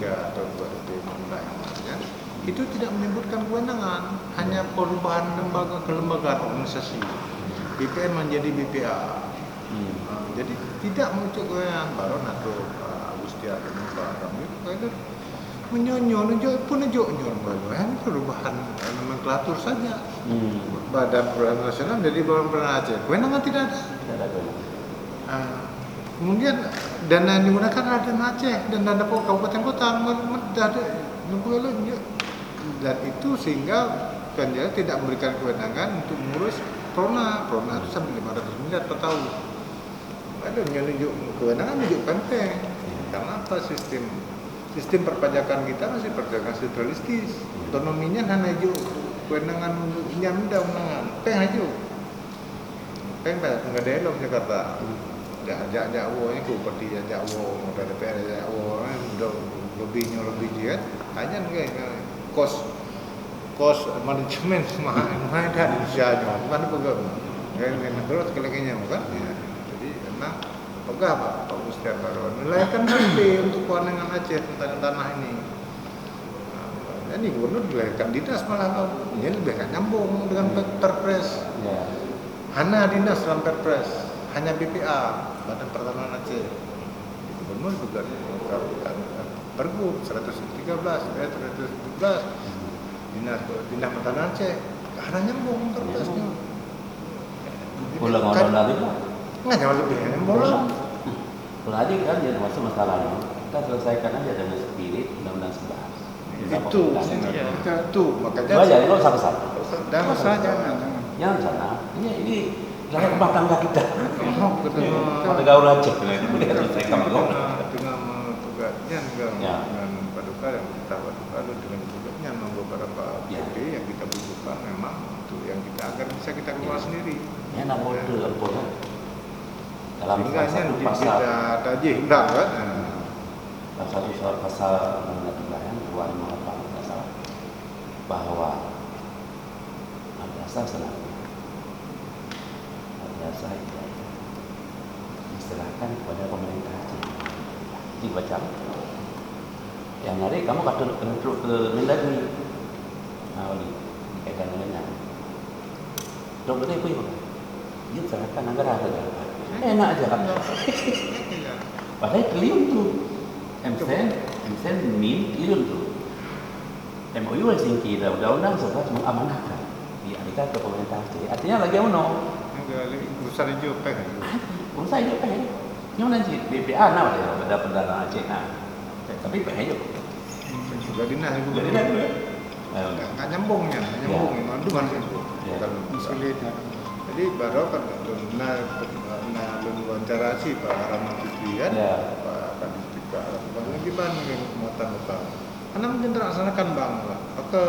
atau 2 yang lainnya itu tidak menyebutkan kewenangan, hanya perubahan kelembagaan organisasi. BPN menjadi BPA. Jadi tidak muncul kewenangan baru atau Agustia atau Pak Ramli itu menyonyon baru perubahan nomenklatur saja. Badan Perubahan Nasional dari Badan Perubahan Aceh. Kewenangan tidak ada. Kemudian dana yang digunakan adalah dana Aceh dan dana kabupaten kota dan itu sehingga Penjara tidak memberikan kewenangan untuk mengurus Prona itu sampai 500 miliar per tahun. Ada menunjuk kewenangan menunjuk Pempeng. Karena apa sistem perpajakan kita masih perpajakan sentralistis. Otonominya hanya kewenangan untuk undang-undangan. Peng aja. Peng enggak ada elok Jakarta. Ajak awalnya ke seperti ajak awal dari DPR ajak awal udah lebih kan. Hanya enggak kos manajemen mahal ada di Indonesia bukan pegang. Kayak negara sekali-kalinya kan. Ya. Jadi memang pegah Pak Mustiar Baron melayangkan HP untuk kewenangan Aceh tentang tanah ini. Nah, ini gubernur dilahirkan dinas malah ini lebih kan nyambung dengan Perpres. Hanya dinas dalam Perpres, hanya BPA Badan Pertanahan Aceh. Gubernur juga Pergub 113, 117 dinas Pertanahan Aceh hanya nyambung Perpresnya. Ulang lagi lah. Nggak jauh lebih nyambung lah. Lagi kan ya masuk masalahnya. Kita selesaikan aja dengan spirit Undang-Undang 11. Itu makanya. Baca itu satu-satu. Dan saja Yang sana, ini rakyat rumah tangga kita. ketemu Pada gaul aja. Kita selesaikan belum. dengan tugasnya Ya. dengan paduka yang kita paduka dengan tugasnya beberapa BP yang kita butuhkan memang untuk yang kita agar bisa kita kelola sendiri. Ya nak model apa kan? Dalam Sehingga salah satu kita pasal, tajih udah kan. dalam satu pasal Undang-Undang 258 tidak salah, bahwa madrasah sebenarnya madrasah itu diserahkan kepada pemerintah Aceh. Dibaca. Yang nyari kamu kena terus ke Mendagri. Nah, ini kaitan dengannya. Dok betul itu ya. Dia serahkan anggaran saja. Enak aja kan. Padahal triliun tu. MSN min triliun tu. MOU yang singkir undang-undang setelah mengamanahkan dialihkan ke pemerintah Aceh. Artinya lagi ono. Urusan hijau pek. Urusan hidup kan. Yang nanti BPA nama dia benda pendana Aceh. Tapi pek aja. Juga dinas juga. Jadi dah. Nggak nyambungnya, memang itu kan sulit. Jadi baru kan wawancara si Pak Rahmat Fikri kan, Pak Kadis Pak gimana muatan lokal. Karena mungkin terlaksanakan bang, maka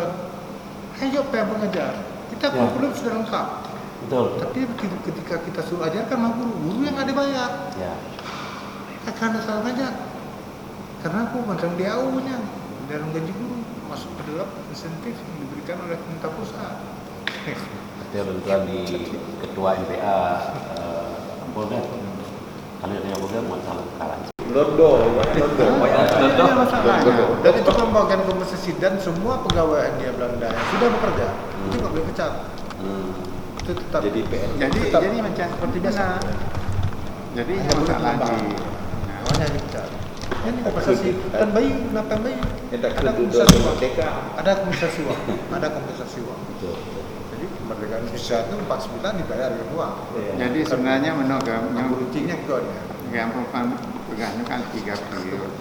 ayo pengen pengajar. Kita belum sudah lengkap. Betul. Tapi ketika kita suruh ajarkan sama guru yang ada bayar. Ya. Karena salah ngajar. Karena aku macam DAU-nya dalam gaji guru masuk ke dalam insentif yang diberikan oleh pemerintah pusat. Dia benturan di ketua MPA Polda. Kalau dia Polda mau salah sekarang. Londo. Londo. Masalahnya. Dan itu pembagian kompensasi dan semua pegawai India Belanda yang sudah bekerja itu nggak boleh pecat. Itu tetap Jadi PNS. Jadi macam seperti biasa. Jadi hanya boleh masalah tambah. lagi. Hanya dipecat. Ini kompensasi dan bayi kenapa bayi? Kita Ada kudu kompensasi uang. merdeka. Ada kompensasi uang. Ada kompensasi uang. Betul. Jadi kemerdekaan Indonesia itu 49 dibayar dengan uang. Jadi sebenarnya menogam yang Kuncinya itu aja. yang pegangnya kan 3 periode.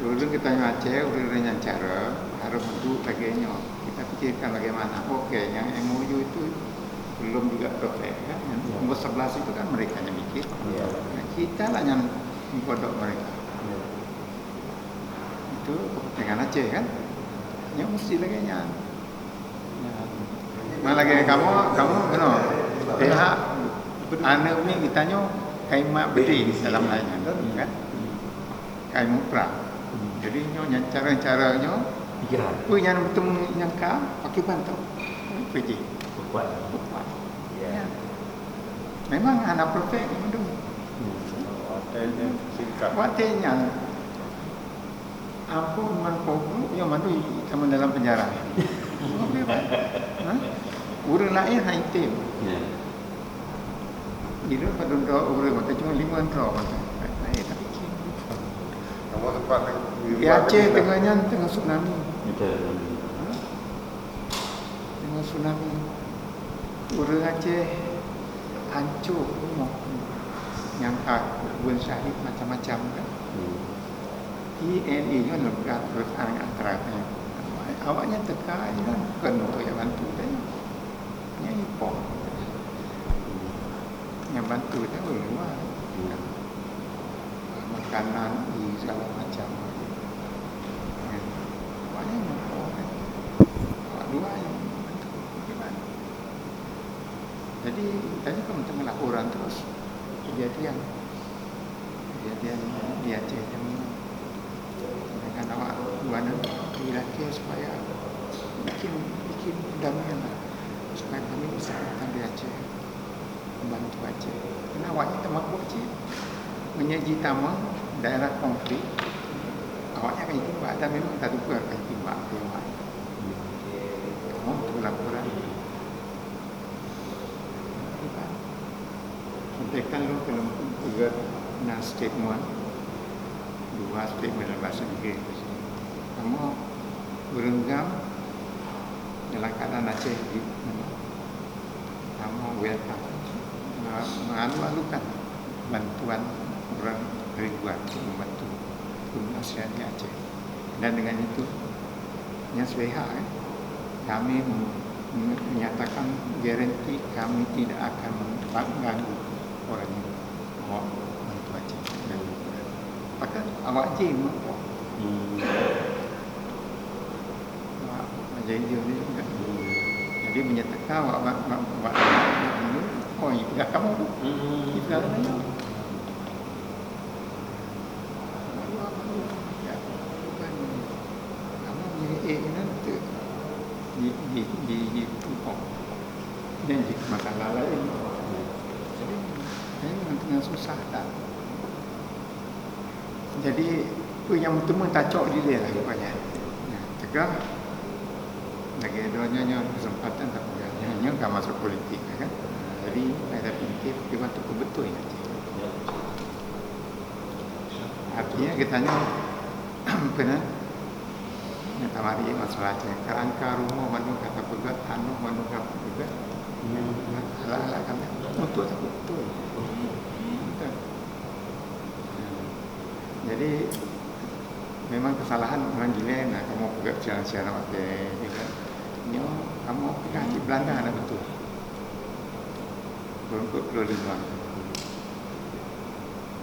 Dulu kita Aceh, udah cara harus duduk bagainya. Kita pikirkan bagaimana. Oke, yang MOU itu belum juga perfect kan. Yang nomor 11 itu kan mereka yang bikin. Nah, kita lah yang mengkodok mereka. Itu kepentingan Aceh kan. Yang mesti bagainya. Malah lagi kamu pihak anak ni kitanya kaimak beri dalam layanan kan. Kaimak perang. Jadi cara-caranya Pikiran. punya bertemu nyangka pakai bantu. Pergi. Kuat. Ya. Memang anak perfect itu. Singkat. Waktunya aku manfaat yang mana sama dalam penjara. Urang lain hanya tim. Ya. Kira pada urang mata cuma 5 draw mata. Lain tapi Kamu tempat di Aceh tengahnya tengah tsunami. Betul. Tengah tsunami. Urang Aceh hancur rumah. Yang kebun syahid macam-macam kan. TNI nya lekat terus antara-antara. Awaknya teka je kan. Bukan untuk yang bantu dia. Yang impor. Yang bantu dia luar. Makanan di segala macam. Awaknya impor kan. Awak luar yang bantu. Bagaimana? Jadi tadi kamu tengah laporan terus. Kejadian di Aceh yang dengan awak buat lelaki supaya bikin damai lah supaya kami bisa datang di Aceh membantu Aceh. Karena awaknya termasuk Aceh menyaji tamu daerah konflik. Awaknya kan itu ada memang tak lupa kan timbak awak. Kamu untuk laporan. Sampaikan lu kalau juga nak statement 2 statement dalam bahasa Inggeris. Kamu berenggam dalam keadaan Aceh di kamu welcome mengalu-alukan bantuan orang ribuan untuk membantu manusia di Aceh. Dan dengan itu yang sepihak kami menyatakan garanti kami tidak akan mengganggu orang ini mau bantu Aceh. Bahkan awak je awak menjadi dia juga. Jadi menyatakan awak oh tidak kamu kita lain. Kamu ni nanti di tumpang dan jika masalah lain. Jadi ini tengah susah tak. Jadi tu yang bertemu tacok dia lah rupanya. Tegak lagi adanya kesempatan tak punya kan masuk politik kan. Jadi ada fikir dia waktu betul nanti. Artinya kitanya benar nyata mari masalahnya kerangka rumah manu kata pegat anu manu kata pegat ala kan betul betul. Jadi memang kesalahan orang gila nak kamu pegat siaran-siaran pakai juga. Nyo kamu pegang di Belanda ada betul. Perlu dibuang.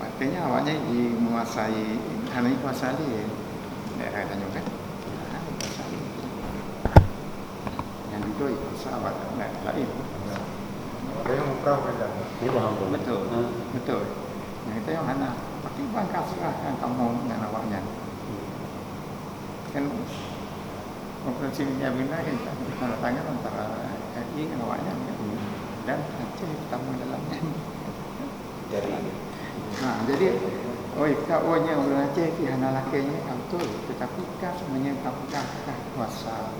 Artinya awaknya menguasai hanya kuasai daerah Tanjung kan. Kuasai. Yang itu pesawat lain. Ada yang murah kan? Ini paham Betul. Betul. Yang itu yang mana? Pakai bangka serahkan kamu dengan awaknya. Kan konferensi minyak bina kan tanda tangan antara RI dengan awaknya kan? Dan Aceh tamu dalamnya. Dari Jadi KO-nya orang Aceh Kihana Lakainya betul, tetapi kan menyebabkan kuasa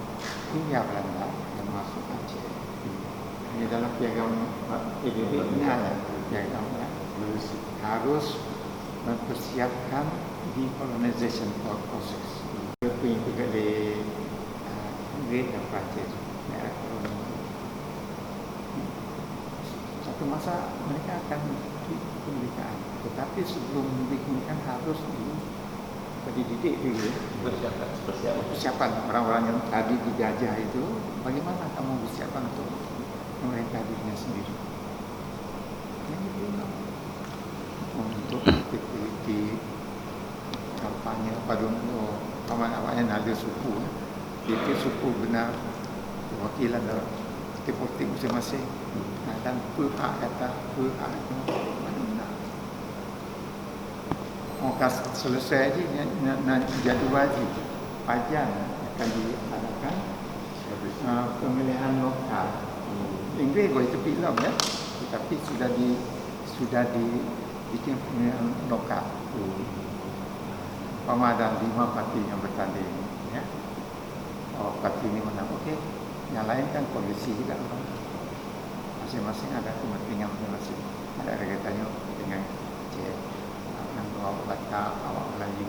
Hindia Belanda yang masuk Aceh. Ini dalam piagam PBB ini ada piagamnya harus mempersiapkan decolonization process. Punya juga di Inggris dan Perancis. Satu masa mereka akan kemerdekaan, tetapi sebelum kemerdekaan harus dididik dulu. Persiapan orang-orang yang tadi dijajah itu, bagaimana kamu bersiapkan untuk memerintah dirinya sendiri? Yang itu untuk aktiviti kampanye pada kawan-kawannya ada suku, itu suku benar wakilan dalam politik masing-masing. Dan pihak kata pihak itu benar. Maka selesai je nak jadual je pajan akan diadakan pemilihan lokal. Inggris boleh tepi lah ya, tetapi sudah dibikin pemilihan lokal. Ada 5 parti yang bertanding, ya. Parti ini menang, okey. Yang lain kan koalisi juga. Masing-masing ada kepentingan masing-masing. Ada kaitannya dengan Aceh, awak Batak, awak Melayu,